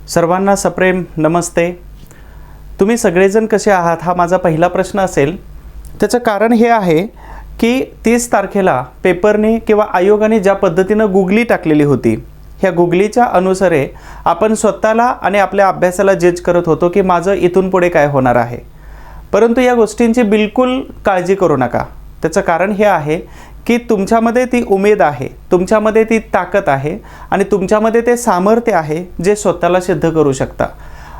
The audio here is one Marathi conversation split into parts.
सर्वांना सप्रेम नमस्ते. तुम्ही सगळेजण कसे आहात हा माझा पहिला प्रश्न असेल. त्याचं कारण हे आहे की 30 तारखेला पेपरने किंवा आयोगाने ज्या पद्धतीनं गुगली टाकलेली होती, ह्या गुगलीच्या अनुसारे आपण स्वतःला आणि आपल्या अभ्यासाला जज करत होतो की माझं इथून पुढे काय होणार आहे. परंतु या गोष्टींची बिलकुल काळजी करू नका. त्याचं कारण हे आहे की तुमच्यामध्ये ती उमेद आहे, तुमच्यामध्ये ती ताकद आहे आणि तुमच्यामध्ये ते सामर्थ्य आहे जे स्वतःला सिद्ध करू शकता.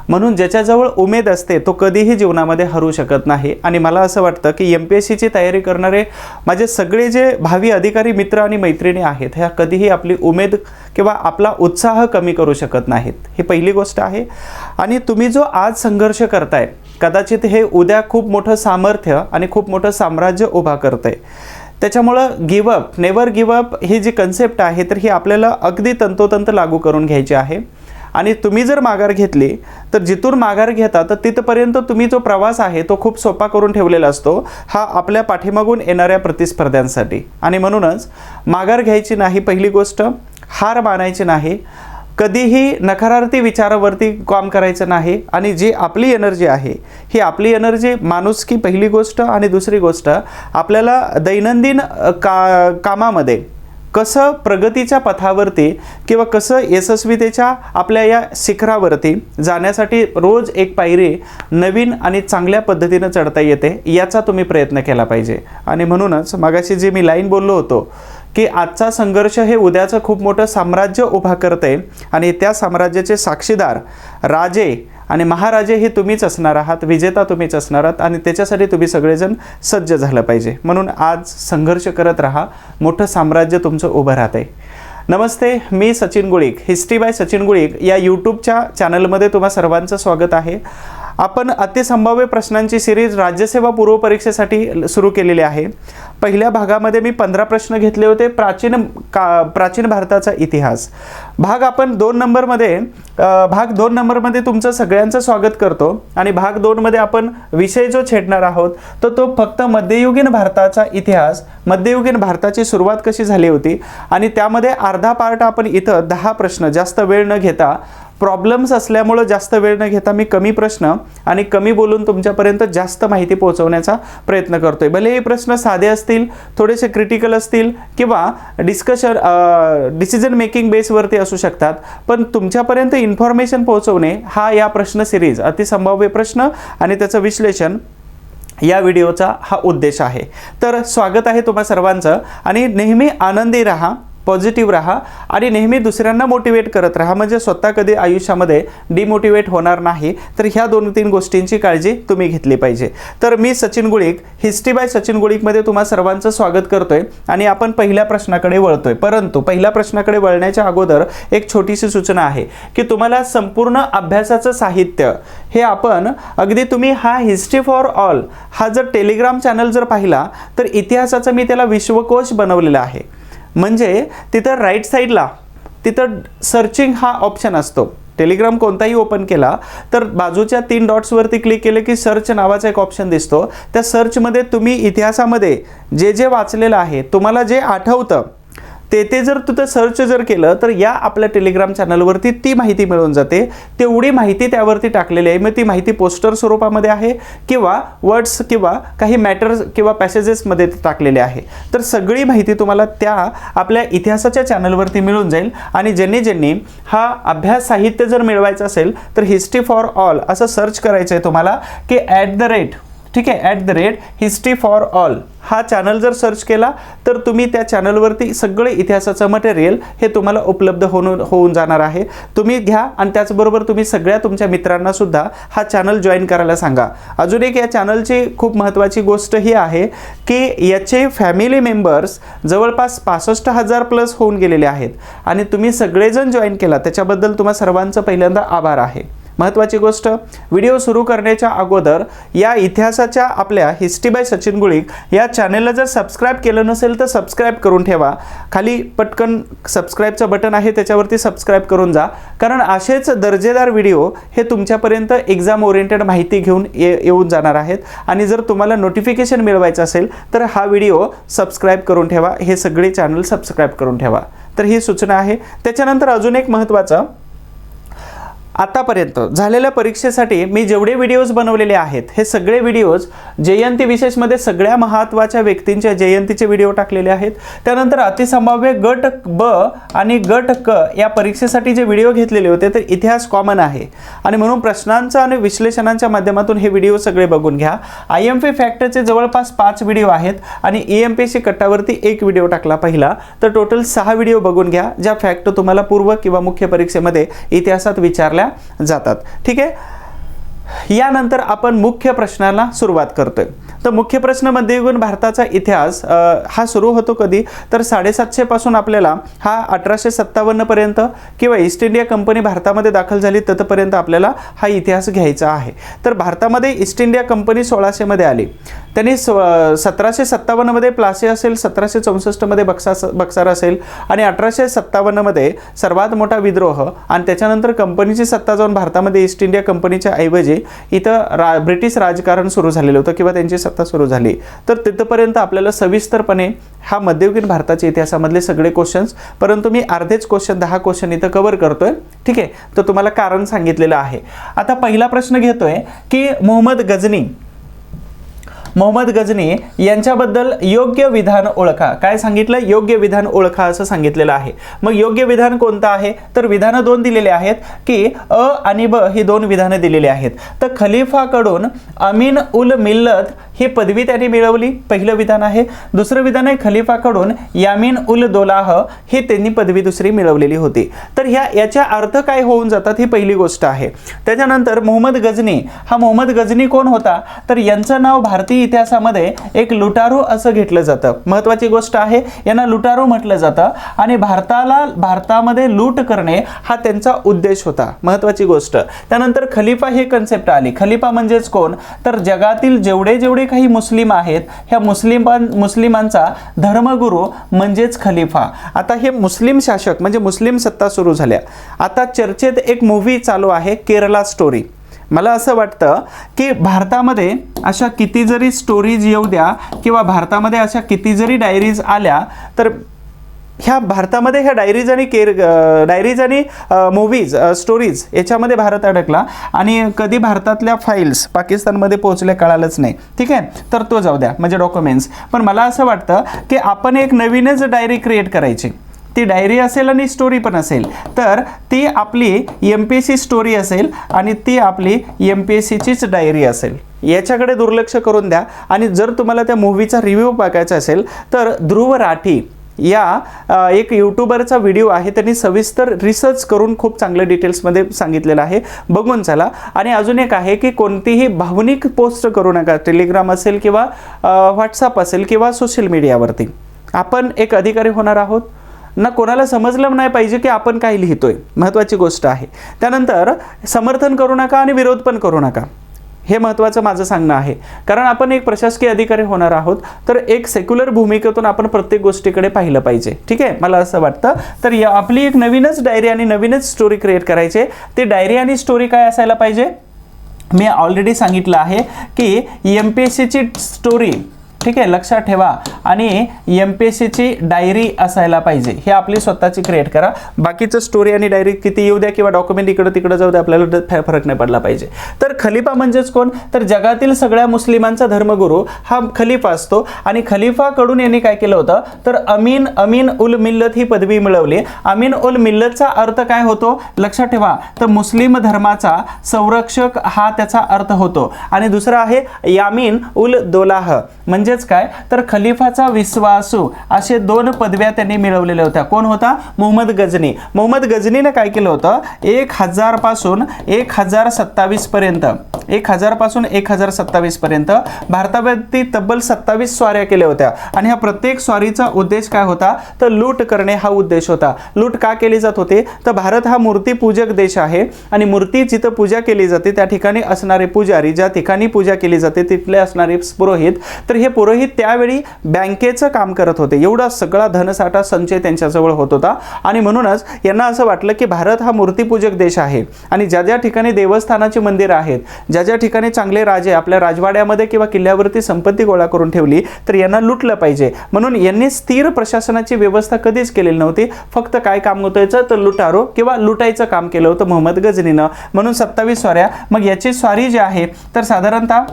म्हणून ज्याच्याजवळ उमेद असते तो कधीही जीवनामध्ये हरू शकत नाही. आणि मला असं वाटतं की MPSCची तयारी करणारे माझे सगळे जे भावी अधिकारी मित्र आणि मैत्रिणी आहेत, ह्या कधीही आपली उमेद किंवा आपला उत्साह कमी करू शकत नाहीत. ही पहिली गोष्ट आहे. आणि तुम्ही जो आज संघर्ष करताय, कदाचित हे उद्या खूप मोठं सामर्थ्य आणि खूप मोठं साम्राज्य उभा करतंय. त्याच्यामुळं गिवअप, नेवर गिवअप ही जी कन्सेप्ट आहे तर ही आपल्याला अगदी तंतोतंत लागू करून घ्यायची आहे. आणि तुम्ही जर माघार घेतली तर जिथून माघार घेता तर तिथपर्यंत तुम्ही जो प्रवास आहे तो खूप सोपा करून ठेवलेला असतो, हा आपल्या पाठीमागून येणाऱ्या प्रतिस्पर्ध्यांसाठी. आणि म्हणूनच माघार घ्यायची नाही. पहिली गोष्ट, हार मानायची नाही. कधीही नकारार्थी विचारावरती काम करायचं नाही. आणि जी आपली एनर्जी आहे ही आपली एनर्जी माणुसकी पहिली गोष्ट. आणि दुसरी गोष्ट, आपल्याला दैनंदिन कामामध्ये कसं प्रगतीच्या पथावरती किंवा कसं यशस्वीतेच्या आपल्या या शिखरावरती जाण्यासाठी रोज एक पायरी नवीन आणि चांगल्या पद्धतीनं चढता येते, याचा तुम्ही प्रयत्न केला पाहिजे. आणि म्हणूनच मगाशी जी मी लाईन बोललो होतो की आजचा संघर्ष हे उद्याचं खूप मोठं साम्राज्य उभा करते आणि त्या साम्राज्याचे साक्षीदार राजे आणि महाराजे हे तुम्हीच असणार आहात, विजेता तुम्हीच असणार आहात. आणि त्याच्यासाठी तुम्ही सगळेजण सज्ज झालं पाहिजे. म्हणून आज संघर्ष करत राहा, मोठं साम्राज्य तुमचं उभं राहतंय. नमस्ते, मी सचिन गुळीक, हिस्ट्री बाय सचिन गुळीक या यूट्यूबच्या चॅनलमध्ये तुम्हा सर्वांचं स्वागत आहे. आपण अतिसंभाव्य प्रश्नांची सिरीज राज्यसेवा पूर्व परीक्षेसाठी सुरू केलेली आहे. पहिल्या भागामध्ये मी 15 प्रश्न घेतले होते, प्राचीन भारताचा इतिहास. भाग 2 नंबरमध्ये तुमचं सगळ्यांचं स्वागत करतो. आणि भाग 2 मध्ये आपण विषय जो छेडणार आहोत तो फक्त मध्ययुगीन भारताचा इतिहास, मध्ययुगीन भारताची सुरुवात कशी झाली होती. आणि त्यामध्ये अर्धा पार्ट आपण इथं 10 प्रश्न, जास्त वेळ न घेता, प्रॉब्लेम्स असल्यामुळं जास्त वेळ न घेता मी कमी प्रश्न आणि कमी बोलून तुमच्यापर्यंत जास्त माहिती पोहोचवण्याचा प्रयत्न करतोय. भले हे प्रश्न साधे असतील, थोडेसे क्रिटिकल असतील किंवा डिसिजन मेकिंग बेसवरती असू शकतात, पण तुमच्यापर्यंत इन्फॉर्मेशन पोहोचवणे हा या प्रश्न सिरीज अतिसंभाव्य प्रश्न आणि त्याचं विश्लेषण या व्हिडिओचा हा उद्देश आहे. तर स्वागत आहे तुम्हा सर्वांचं. आणि नेहमी आनंदी राहा, पॉझिटिव्ह राहा आणि नेहमी दुसऱ्यांना मोटिवेट करत राहा, म्हणजे स्वतः कधी आयुष्यामध्ये डिमोटिवेट होणार नाही. तर ह्या 2-3 गोष्टींची काळजी तुम्ही घेतली पाहिजे. तर मी सचिन गुळीक, हिस्ट्री बाय सचिन गुळीकमध्ये तुम्हा सर्वांचं स्वागत करतोय. आणि आपण पहिल्या प्रश्नाकडे वळतोय. परंतु पहिल्या प्रश्नाकडे वळण्याच्या अगोदर एक छोटीशी सूचना आहे की तुम्हाला संपूर्ण अभ्यासाचं साहित्य हे आपण अगदी तुम्ही हा हिस्ट्री फॉर ऑल हा जर टेलिग्राम चॅनल जर पाहिला तर इतिहासाचं मी त्याला विश्वकोश बनवलेला आहे. म्हणजे तिथं राईट साईडला तिथं सर्चिंग हा ऑप्शन असतो. टेलिग्राम कोणताही ओपन केला तर बाजूच्या 3 डॉट्सवरती क्लिक केलं की सर्च नावाचा एक ऑप्शन दिसतो. त्या सर्चमध्ये तुम्ही इतिहासामध्ये जे वाचलेलं आहे, तुम्हाला जे आठवतं ते जर तिथं सर्च जर केलं तर या आपल्या टेलिग्राम चॅनलवरती ती माहिती मिळून जाते. तेवढी माहिती त्यावरती टाकलेली आहे. मग ती माहिती पोस्टर स्वरूपामध्ये आहे किंवा वर्ड्स किंवा काही मॅटर्स किंवा पॅसेजेसमध्ये टाकलेले आहे. तर सगळी माहिती तुम्हाला त्या आपल्या इतिहासाच्या चॅनलवरती मिळून जाईल. आणि ज्यांनी हा अभ्यास साहित्य जर मिळवायचं असेल तर हिस्ट्री फॉर ऑल असं सर्च करायचं आहे तुम्हाला की @हिस्ट्री फॉर ऑल हा चॅनल जर सर्च केला तर तुम्ही त्या चॅनलवरती सगळे इतिहासाचं मटेरियल हे तुम्हाला उपलब्ध होऊन जाणार आहे. तुम्ही घ्या आणि त्याचबरोबर तुम्ही सगळ्या तुमच्या मित्रांना सुद्धा हा चॅनल जॉईन करायला सांगा. अजून एक या चॅनलची खूप महत्त्वाची गोष्ट ही आहे की याचे फॅमिली मेंबर्स जवळपास 65,000 प्लस होऊन गेलेले आहेत. आणि तुम्ही सगळेजण जॉईन केला त्याच्याबद्दल तुम्हा सर्वांचं पहिल्यांदा आभार आहे. महत्त्वाची गोष्ट, व्हिडिओ सुरू करण्याच्या अगोदर या इतिहासाच्या आपल्या हिस्ट्री बाय सचिन गुळीक या चॅनलला जर सबस्क्राईब केलं नसेल तर सबस्क्राईब करून ठेवा. खाली पटकन सबस्क्राईबचं बटन आहे त्याच्यावरती सबस्क्राईब करून जा. कारण असेच दर्जेदार व्हिडिओ हे तुमच्यापर्यंत एक्झाम ओरिएंटेड माहिती घेऊन येऊन जाणार आहेत. आणि जर तुम्हाला नोटिफिकेशन मिळवायचं असेल तर हा व्हिडिओ सबस्क्राईब करून ठेवा, हे सगळे चॅनल सबस्क्राईब करून ठेवा. तर ही सूचना आहे. त्याच्यानंतर अजून एक महत्त्वाचं, आतापर्यंत झालेल्या परीक्षेसाठी मी जेवढे व्हिडिओज बनवलेले आहेत हे सगळे व्हिडिओज जयंती विशेषमध्ये सगळ्या महत्त्वाच्या व्यक्तींच्या जयंतीचे व्हिडिओ टाकलेले आहेत. त्यानंतर अतिसंभाव्य गट ब आणि गट क या परीक्षेसाठी जे व्हिडिओ घेतलेले होते ते इतिहास कॉमन आहे आणि म्हणून प्रश्नांचा आणि विश्लेषणांच्या माध्यमातून हे व्हिडिओ सगळे बघून घ्या. IMP फॅक्टरचे जवळपास 5 व्हिडिओ आहेत आणि EMPSC कट्टावरती 1 व्हिडिओ टाकला पहिला, तर टोटल 6 व्हिडिओ बघून घ्या ज्या फॅक्ट तुम्हाला पूर्व किंवा मुख्य परीक्षेमध्ये इतिहासात विचारल्या जातात. ठीक आहे, यानंतर आपण मुख्य प्रश्नाला सुरुवात करतोय. तर मुख्य प्रश्न मध्ययुगीन भारताचा इतिहास हा सुरू होतो कधी, तर 750 पासून आपल्याला हा 1857 पर्यंत किंवा ईस्ट इंडिया कंपनी भारतामध्ये दाखल झाली तिथपर्यंत आपल्याला हा इतिहास घ्यायचा आहे. तर भारतामध्ये ईस्ट इंडिया कंपनी 1600 मध्ये आली. त्यांनी 1757 मध्ये प्लासी असेल, 1764 मध्ये बक्सार असेल आणि 1857 मध्ये सर्वात मोठा विद्रोह आणि त्याच्यानंतर कंपनीची सत्ता जाऊन भारतामध्ये ईस्ट इंडिया कंपनीच्या ऐवजी इथं ब्रिटिश राजकारण सुरू झालेलं होतं किंवा त्यांची सत्ता सुरू झाली. तर तिथपर्यंत आपल्याला सविस्तरपणे हा मध्ययुगीन भारताच्या इतिहासामधले सगळे क्वेश्चन्स, परंतु मी अर्धेच क्वेश्चन 10 क्वेश्चन इथं कव्हर करतोय. ठीक आहे, तर तुम्हाला कारण सांगितलेलं आहे. आता पहिला प्रश्न घेतोय की मोहम्मद गजनी यांच्याबद्दल योग्य विधान ओळखा. काय सांगितलं? योग्य विधान ओळखा असं सांगितलेलं आहे. मग योग्य विधान कोणतं आहे? तर विधानं 2 दिलेले आहेत की अ आणि ब ही 2 विधानं दिलेली आहेत. तर खलिफाकडून अमीन उल मिल्लत ही पदवी त्यांनी मिळवली, पहिलं विधान आहे. दुसरं विधान आहे खलिफाकडून यामीन उल दोलाह ही त्यांनी पदवी दुसरी मिळवलेली होती. तर याच्या अर्थ काय होऊन जातात ही पहिली गोष्ट आहे. त्याच्यानंतर मोहम्मद गजनी कोण होता? तर यांचं नाव भारतीय इतिहासामध्ये एक लुटारू असं घेतलं जातं. महत्वाची गोष्ट आहे, यांना लुटारू म्हटलं जातं आणि भारतामध्ये लूट करणे हा त्यांचा उद्देश होता. महत्वाची गोष्ट. त्यानंतर खलिफा ही कन्सेप्ट आली. खलिफा म्हणजेच कोण? तर जगातील जेवढे काही मुस्लिम आहेत ह्या मुस्लिमांचा धर्मगुरू म्हणजेच खलिफा. आता हे मुस्लिम शासक म्हणजे मुस्लिम सत्ता सुरू झाल्या. आता चर्चेत एक मूव्ही चालू आहे केरला स्टोरी. मला असं वाटतं की भारतामध्ये अशा किती जरी स्टोरीज येऊ द्या किंवा भारतामध्ये अशा किती जरी डायरीज आल्या तर ह्या भारतामध्ये ह्या डायरीज आणि मूवीज स्टोरीज याच्यामध्ये भारत अडकला आणि कधी भारतातल्या फाईल्स पाकिस्तानमध्ये पोहोचल्या कळालंच नाही. ठीक आहे, तर तो जाऊ द्या म्हणजे डॉक्युमेंट्स. पण मला असं वाटतं की आपण एक नवीनच डायरी क्रिएट करायची. ती डायरी असेल आणि स्टोरी पण असेल, तर ती आपली MPSC स्टोरी असेल आणि ती आपली MPSCचीच डायरी असेल. याच्याकडे दुर्लक्ष करून द्या. आणि जर तुम्हाला त्या मूव्हीचा रिव्ह्यू बघायचा असेल तर ध्रुव राठी या एक यूट्यूबरचा व्हिडिओ आहे, त्यांनी सविस्तर रिसर्च करून खूप चांगल्या डिटेल्समध्ये सांगितलेलं आहे, बघून चला. आणि अजून एक आहे की कोणतीही भावनिक पोस्ट करू नका. टेलिग्राम असेल किंवा व्हॉट्सअप असेल किंवा सोशल मीडियावरती. आपण एक अधिकारी होणार आहोत ना, कोणाला समजलं नाही पाहिजे की आपण काय लिहितोय. महत्त्वाची गोष्ट आहे. त्यानंतर समर्थन करू नका आणि विरोध पण करू नका. हे महत्त्वाचं माझं सांगणं आहे. कारण आपण एक प्रशासकीय अधिकारी होणार आहोत, तर एक सेक्युलर भूमिकेतून आपण प्रत्येक गोष्टीकडे पाहिलं पाहिजे. ठीक आहे, मला असं वाटतं. तर आपली एक नवीनच डायरी आणि नवीनच स्टोरी क्रिएट करायची. ती डायरी आणि स्टोरी काय असायला पाहिजे? मी ऑलरेडी सांगितलं आहे की MPSCची स्टोरी, ठीक आहे, लक्षात ठेवा, आणि MPSCची डायरी असायला पाहिजे. हे आपली स्वतःची क्रिएट करा. बाकीचं स्टोरी आणि डायरी किती येऊ द्या किंवा डॉक्युमेंट इकडं तिकडं जाऊ द्या, आपल्याला फरक नाही पडला पाहिजे. तर खलिफा म्हणजेच कोण? तर जगातील सगळ्या मुस्लिमांचा धर्मगुरू हा खलिफा असतो. आणि खलिफाकडून यांनी काय केलं होतं? तर अमीन उल मिल्लत ही पदवी मिळवली. अमीन उल मिल्लतचा अर्थ काय होतो? लक्षात ठेवा. तर मुस्लिम धर्माचा संरक्षक हा त्याचा अर्थ होतो. आणि दुसरा आहे यामीन उल दोलाह म्हणजेच काय? तर खलिफाचा विश्वासू. असे 2 पदव्या त्यांनी मिळवलेल्या होत्या. कोण होता? मोहम्मद गजनीने काय केलं होतं? 1000 पासून 1027 पर्यंत भारतावरती तब्बल 27 स्वाऱ्या केल्या होत्या. आणि ह्या प्रत्येक स्वारीचा उद्देश काय होता? तर लूट करणे हा उद्देश होता. लूट का केली जात होते? तर भारत हा मूर्तीपूजक देश आहे आणि मूर्ती जिथं पूजा केली जाते त्या ठिकाणी असणारे पुजारी, ज्या ठिकाणी पूजा केली जाते तिथले असणारे पुरोहित, तर हे पुरोहित त्यावेळी बँकेचं काम करत होते. एवढा सगळा धनसाठा संचय त्यांच्याजवळ होत होता आणि म्हणूनच यांना असं वाटलं की भारत हा मूर्तीपूजक देश आहे आणि ज्या ज्या ठिकाणी देवस्थानाची मंदिरं आहेत, ज्या ज्या ठिकाणी चांगले राजे आपल्या राजवाड्यामध्ये किंवा किल्ल्यावरती संपत्ती गोळा करून ठेवली तर यांना लुटलं पाहिजे, म्हणून यांनी स्थिर प्रशासनाची व्यवस्था कधीच केलेली नव्हती. फक्त काय काम होतं तर लुटारो किंवा लुटायचं काम केलं होतं मोहम्मद गजनीनं. म्हणून 27 स्वाऱ्या. मग याची स्वारी जी आहे तर साधारणतः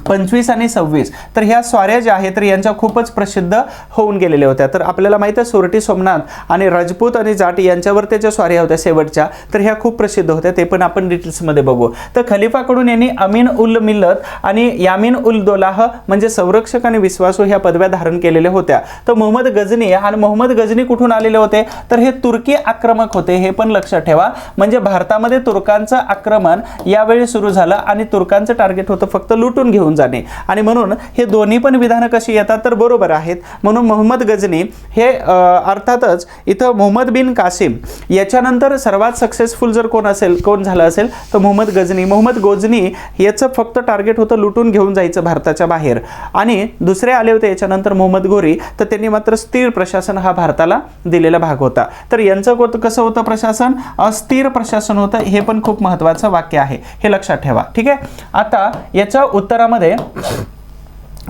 25 आणि 26 तर ह्या स्वाऱ्या ज्या आहेत तर यांच्या खूपच प्रसिद्ध होऊन गेलेल्या होत्या. तर आपल्याला माहिती आहे सोरटी सोमनाथ आणि राजपूत आणि जाट यांच्यावर त्याच्या स्वाऱ्या होत्या शेवटच्या, तर ह्या खूप प्रसिद्ध होत्या. ते पण आपण डिटेल्समध्ये बघू. तर खलिफाकडून यांनी अमीन उल मिल्लत आणि यामीन उल दोलाह म्हणजे संरक्षक आणि विश्वासू ह्या पदव्या धारण केलेल्या होत्या. तर मोहम्मद गजनी आणि मोहम्मद गजनी कुठून आलेले होते तर हे तुर्की आक्रमक होते, हे पण लक्षात ठेवा. म्हणजे भारतामध्ये तुर्कांचं आक्रमण यावेळी सुरू झालं आणि तुर्कांचं टार्गेट होतं फक्त लुटून घेऊन जाणे आणि म्हणून हे दोन्ही पण विधानं कशी येतात तर बरोबर आहेत. म्हणून मोहम्मद गजनी हे अर्थातच इथं मोहम्मद बिन कासिम याच्यानंतर सर्वात सक्सेसफुल जर कोण झालं असेल तर मोहम्मद गजनी. मोहम्मद गजनी याचं फक्त टार्गेट होतं लुटून घेऊन जायचं भारताच्या बाहेर आणि दुसरे आले होते याच्यानंतर मोहम्मद घोरी, तर त्यांनी मात्र स्थिर प्रशासन हा भारताला दिलेला भाग होता. तर यांचं कसं होतं प्रशासन, अस्थिर प्रशासन होतं. हे पण खूप महत्त्वाचं वाक्य आहे, हे लक्षात ठेवा. ठीक आहे. आता याच्या उत्तरामध्ये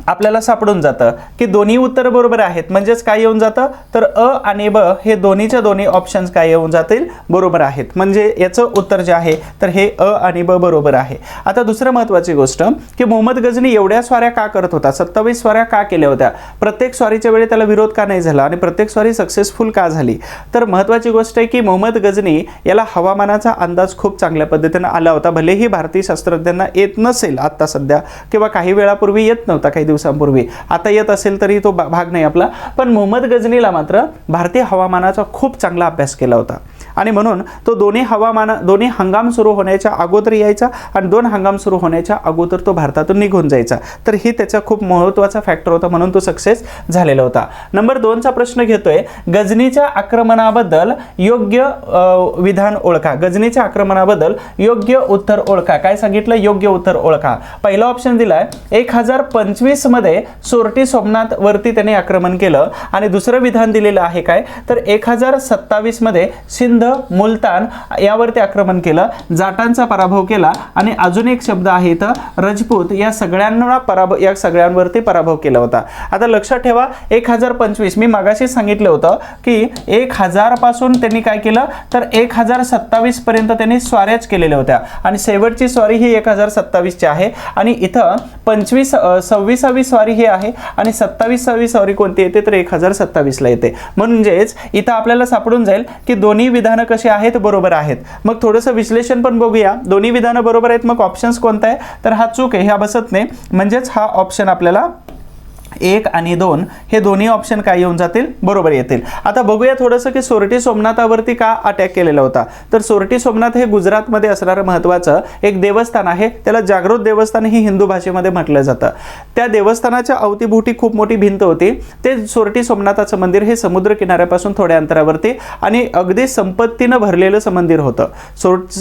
आपल्याला सापडून जातं की दोन्ही उत्तर बरोबर आहेत. म्हणजेच काय येऊन जातं तर अ आणि ब हे दोन्हीच्या दोन्ही ऑप्शन्स काय येऊन जातील बरोबर आहेत. म्हणजे याचं उत्तर जे आहे तर हे अ आणि ब बरोबर आहे. आता दुसरं महत्त्वाची गोष्ट की मोहम्मद गजनी एवढ्या स्वाऱ्या का करत होता, 27 स्वाऱ्या का केल्या होत्या, प्रत्येक स्वारीच्या वेळी त्याला विरोध का नाही झाला आणि प्रत्येक स्वारी सक्सेसफुल का झाली. तर महत्त्वाची गोष्ट आहे की मोहम्मद गजनी याला हवामानाचा अंदाज खूप चांगल्या पद्धतीने आला होता. भलेही भारतीय शास्त्रज्ञांना येत नसेल आता सध्या किंवा काही वेळापूर्वी येत नव्हता, काही दिवसांपूर्वी, आता येत असेल तरी तो भाग नाही आपला. पण मोहम्मद गजनीला मात्र भारतीय हवामानाचा खूप चांगला अभ्यास केला होता आणि म्हणून तो दोन्ही हंगाम सुरू होण्याच्या अगोदर यायचा आणि 2 हंगाम सुरू होण्याच्या अगोदर तो भारतातून निघून जायचा. तर ही त्याचा खूप महत्त्वाचा फॅक्टर होता, म्हणून तो सक्सेस झालेला होता. नंबर 2चा प्रश्न घेतोय, गजनीच्या आक्रमणाबद्दल योग्य विधान ओळखा. गजनीच्या आक्रमणाबद्दल योग्य उत्तर ओळखा. काय सांगितलं, योग्य उत्तर ओळखा. पहिला ऑप्शन दिलाय 1025 मध्ये सोरटी सोमनाथ वरती त्याने आक्रमण केलं आणि दुसरं विधान दिलेलं आहे काय तर 1027 मध्ये सिंध मुलतान यावरती आक्रमण केलं, जाटांचा पराभव केला आणि अजून एक शब्द आहे इथं राजपूत या सगळ्यांवरती पराभव केला होता. आता लक्षात ठेवा 1025 मी मागाशी सांगितलं होतं की 1000 पासून त्यांनी काय केलं तर 1027 पर्यंत त्यांनी स्वाऱ्याच केलेल्या होत्या आणि शेवटची स्वारी ही 1027 ची आहे आणि इथं 26वी स्वारी ही आहे आणि 27वी स्वारी कोणती येते तर 1027 ला येते. म्हणजेच इथं आपल्याला सापडून जाईल की दोन्ही विधानं कशी आहेत बरोबर आहेत. मग थोडंसं विश्लेषण पण बघूया. दोन्ही विधानं बरोबर आहेत, मग ऑप्शन्स कोणता आहे तर हा चूक आहे, ह्या बसत नाही. म्हणजेच हा ऑप्शन आपल्याला 1 आणि 2 हे दोन्ही ऑप्शन काय येऊन जातील बरोबर येतील. आता बघूया थोडंसं की सोरटी सोमनाथावरती का अटॅक केलेला होता. तर सोरटी सोमनाथ हे गुजरातमध्ये असणारं महत्त्वाचं एक देवस्थान आहे. त्याला जागृत देवस्थान ही हिंदू भाषेमध्ये म्हटलं जातं. त्या देवस्थानाच्या अवतीभोवती खूप मोठी भिंत होती. ते सोरटी सोमनाथाचं मंदिर हे समुद्र किनाऱ्यापासून थोड्या अंतरावरती आणि अगदी संपत्तीनं भरलेलं मंदिर होतं.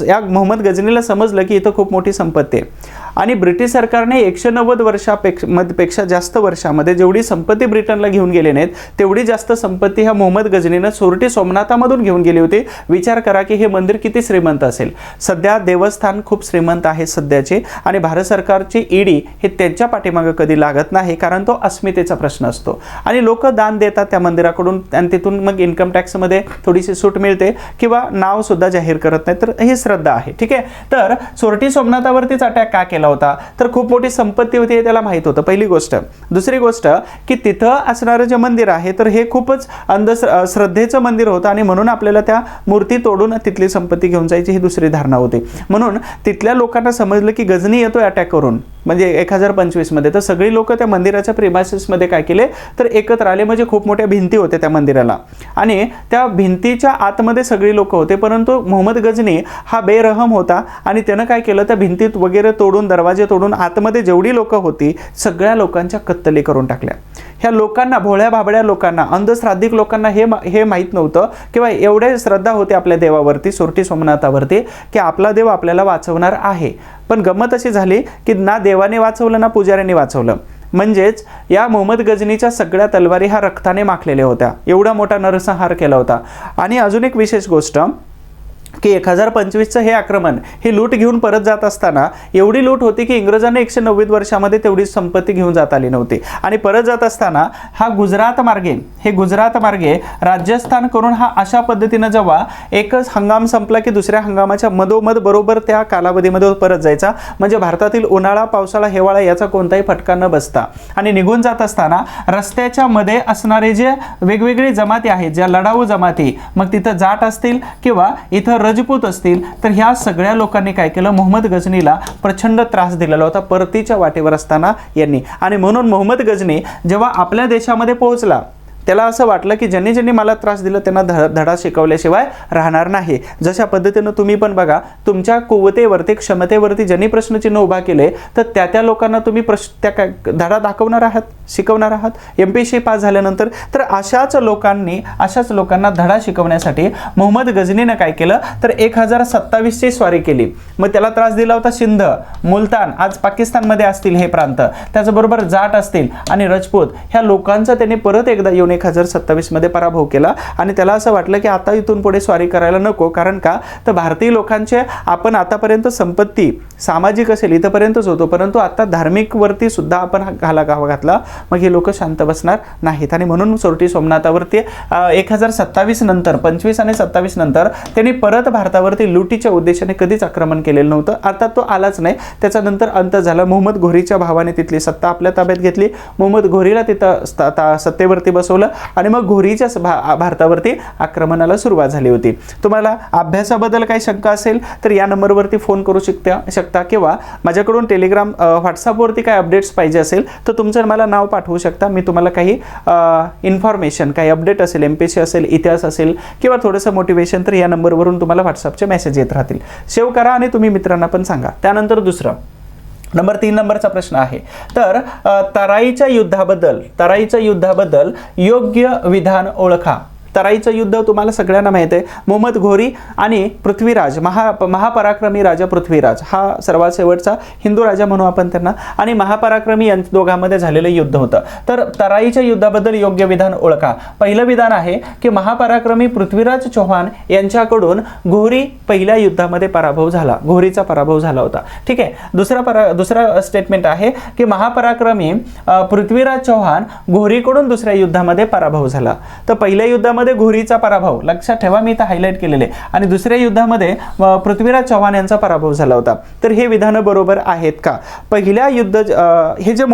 या मोहम्मद गजनीला समजलं की इथं खूप मोठी संपत्ती आहे आणि ब्रिटिश सरकारने 190 वर्षापेक्षा जास्त वर्षामध्ये जेवढी संपत्ती ब्रिटनला घेऊन गेले नाहीत तेवढी जास्त संपत्ती ह्या मोहम्मद गजनीनं सोरटी सोमनाथामधून घेऊन गेली होती. विचार करा की हे मंदिर किती श्रीमंत असेल. सध्या देवस्थान खूप श्रीमंत आहे सध्याचे आणि भारत सरकारची ईडी हे त्यांच्या पाठीमागे कधी लागत नाही, कारण तो अस्मितेचा प्रश्न असतो आणि लोक दान देतात त्या मंदिराकडून आणि तिथून मग इन्कम टॅक्समध्ये थोडीशी सूट मिळते किंवा नाव सुद्धा जाहीर करत नाही. तर ही श्रद्धा आहे. ठीक आहे. तर सोरटी सोमनाथावरतीच अटॅक का केला होता तर खूप मोठी संपत्ती होती हे त्याला माहित होतं, पहिली गोष्ट. दुसरी गोष्ट की तिथं असणारं जे मंदिर आहे तर हे खूपच श्रद्धेचं मंदिर होतं आणि म्हणून आपल्याला त्या मूर्ती तोडून तिथली संपत्ती घेऊन जायची ही दुसरी धारणा होती. म्हणून तिथल्या लोकांना समजलं की गजनी येतोय अटॅक करून म्हणजे 1025 मध्ये. तर सगळी लोक त्या मंदिराच्या प्रिमाइसेसमध्ये काय केले तर एकत्र आले. म्हणजे खूप मोठ्या भिंती होत्या त्या मंदिराला आणि त्या भिंतीच्या आतमध्ये सगळी लोक होते. परंतु मोहम्मद गजनी हा बेरहम होता आणि त्यानं काय केलं त्या भिंतीत वगैरे तोडून दरवाजे तोडून आतमध्ये जेवढी लोक होती सगळ्या लोकांच्या कत्तली करून टाकल्या. ह्या लोकांना, भोळ्या भाबड्या लोकांना, अंधश्राद्धिक लोकांना हे माहीत नव्हतं किंवा एवढे श्रद्धा होती आपल्या देवावरती सोरटी सोमनाथावरती की आपला देव आपल्याला वाचवणार आहे. पण गंमत अशी झाली की ना देवाने वाचवलं ना पुजाऱ्यांनी वाचवलं. म्हणजेच या मोहम्मद गजनीच्या सगळ्या तलवारी हा रक्ताने माखलेल्या होत्या, एवढा मोठा नरसंहार केला होता. आणि अजून एक विशेष गोष्ट की 1025चं हे आक्रमण, हे लूट घेऊन परत जात असताना एवढी लूट होती की इंग्रजांना 190 वर्षामध्ये तेवढी संपत्ती घेऊन जात आली नव्हती. आणि परत जात असताना हा गुजरात मार्गे राजस्थान करून हा अशा पद्धतीनं जेव्हा एकच हंगाम संपला की दुसऱ्या हंगामाच्या मधोमध बरोबर त्या कालावधीमध्ये परत जायचा, म्हणजे भारतातील उन्हाळा, पावसाळा, हिवाळा याचा कोणताही फटका न बसता. आणि निघून जात असताना रस्त्याच्या मध्ये असणारे जे वेगवेगळे जमाती आहेत, ज्या लढाऊ जमाती, मग तिथं जाट असतील किंवा इथं रजपूत असतील, तर ह्या सगळ्या लोकांनी काय केलं, मोहम्मद गजनीला प्रचंड त्रास दिलेला होता परतीच्या वाटेवर असताना यांनी. आणि म्हणून मोहम्मद गजनी जेव्हा आपल्या देशामध्ये पोहोचला, त्याला असं वाटलं की ज्यांनी ज्यांनी मला त्रास दिला त्यांना धडा शिकवल्याशिवाय राहणार नाही. जशा पद्धतीनं तुम्ही पण बघा, तुमच्या कुवतेवरती, क्षमतेवरती ज्यांनी प्रश्नचिन्ह उभा केले, तर त्या लोकांना तुम्ही धडा दाखवणार आहात, शिकवणार आहात. MPSC पास झाल्यानंतर तर अशाच लोकांना धडा शिकवण्यासाठी मोहम्मद गजनीनं काय केलं, तर 1027ची स्वारी केली. मग त्याला त्रास दिला होता सिंध, मुलतान, आज पाकिस्तानमध्ये असतील हे प्रांत, त्याचबरोबर जाट असतील आणि राजपूत, ह्या लोकांचा त्यांनी परत एकदा येऊन 1027 पराभव केला. आणि त्याला असं वाटलं की आता इथून पुढे स्वारी करायला नको, कारण का तर भारतीय लोकांचे आपण आतापर्यंत संपत्ती सामाजिक असेल इथपर्यंतच होतो, परंतु आता धार्मिक वरती सुद्धा आपण घावा घातला, मग हे लोक शांत बसणार नाहीत. आणि म्हणून सोरटी सोमनाथावरती 1027 नंतर, 25 आणि 27 नंतर त्यांनी परत भारतावरती लुटीच्या उद्देशाने कधीच आक्रमण केलेलं नव्हतं. अर्थात तो आलाच नाही, त्याच्यानंतर अंत झाला. मोहम्मद घोरीच्या भावाने तिथली सत्ता आपल्या ताब्यात घेतली, मोहम्मद घोरीला तिथं सत्तेवरती बसवलं आणि मग घोरीच्या भारतावरती आक्रमणाला सुरुवात झाली होती. तुम्हाला अभ्यासाबद्दल काही शंका असेल तर या नंबरवरती फोन करू शकता किंवा माझ्याकडून टेलिग्राम, व्हॉट्सअपवरती काही अपडेट्स पाहिजे असेल तर तुमचं मला नाव पाठवू शकता. मी तुम्हाला काही इन्फॉर्मेशन, काही अपडेट असेल, MPSC असेल, इतिहास असेल किंवा थोडंसं मोटिवेशन, तर या नंबरवरून तुम्हाला व्हॉट्सअपचे मेसेज येत राहतील. सेव्ह करा आणि तुम्ही मित्रांना पण सांगा. त्यानंतर दुसरं नंबर 3 नंबरचा प्रश्न आहे, तर तराईच्या युद्धाबद्दल योग्य विधान ओळखा. तराईचं युद्ध तुम्हाला सगळ्यांना माहिती आहे. मोहम्मद घोरी आणि पृथ्वीराज, महापराक्रमी राजा पृथ्वीराज, हा सर्वात शेवटचा हिंदू राजा म्हणू आपण त्यांना, आणि महापराक्रमी या दोघांमध्ये झालेलं युद्ध होतं. तर तराईच्या युद्धाबद्दल योग्य विधान ओळखा. पहिलं विधान आहे की महापराक्रमी पृथ्वीराज चौहान यांच्याकडून घोरी पहिल्या युद्धामध्ये घोरीचा पराभव झाला होता. ठीक आहे. दुसरा स्टेटमेंट आहे की महापराक्रमी पृथ्वीराज चौहान घोरीकडून दुसऱ्या युद्धामध्ये पराभव झाला. तर पहिल्या युद्धामध्ये घोरीचा पराभव, लक्षात ठेवा, मी इथं हायलाइट केलेले, आणि दुसऱ्या युद्धामध्ये पृथ्वीराज चौहान यांचा पराभव झाला होता. तर हे विधान बरोबर आहेत का? पहिल्या युद्ध, हे जे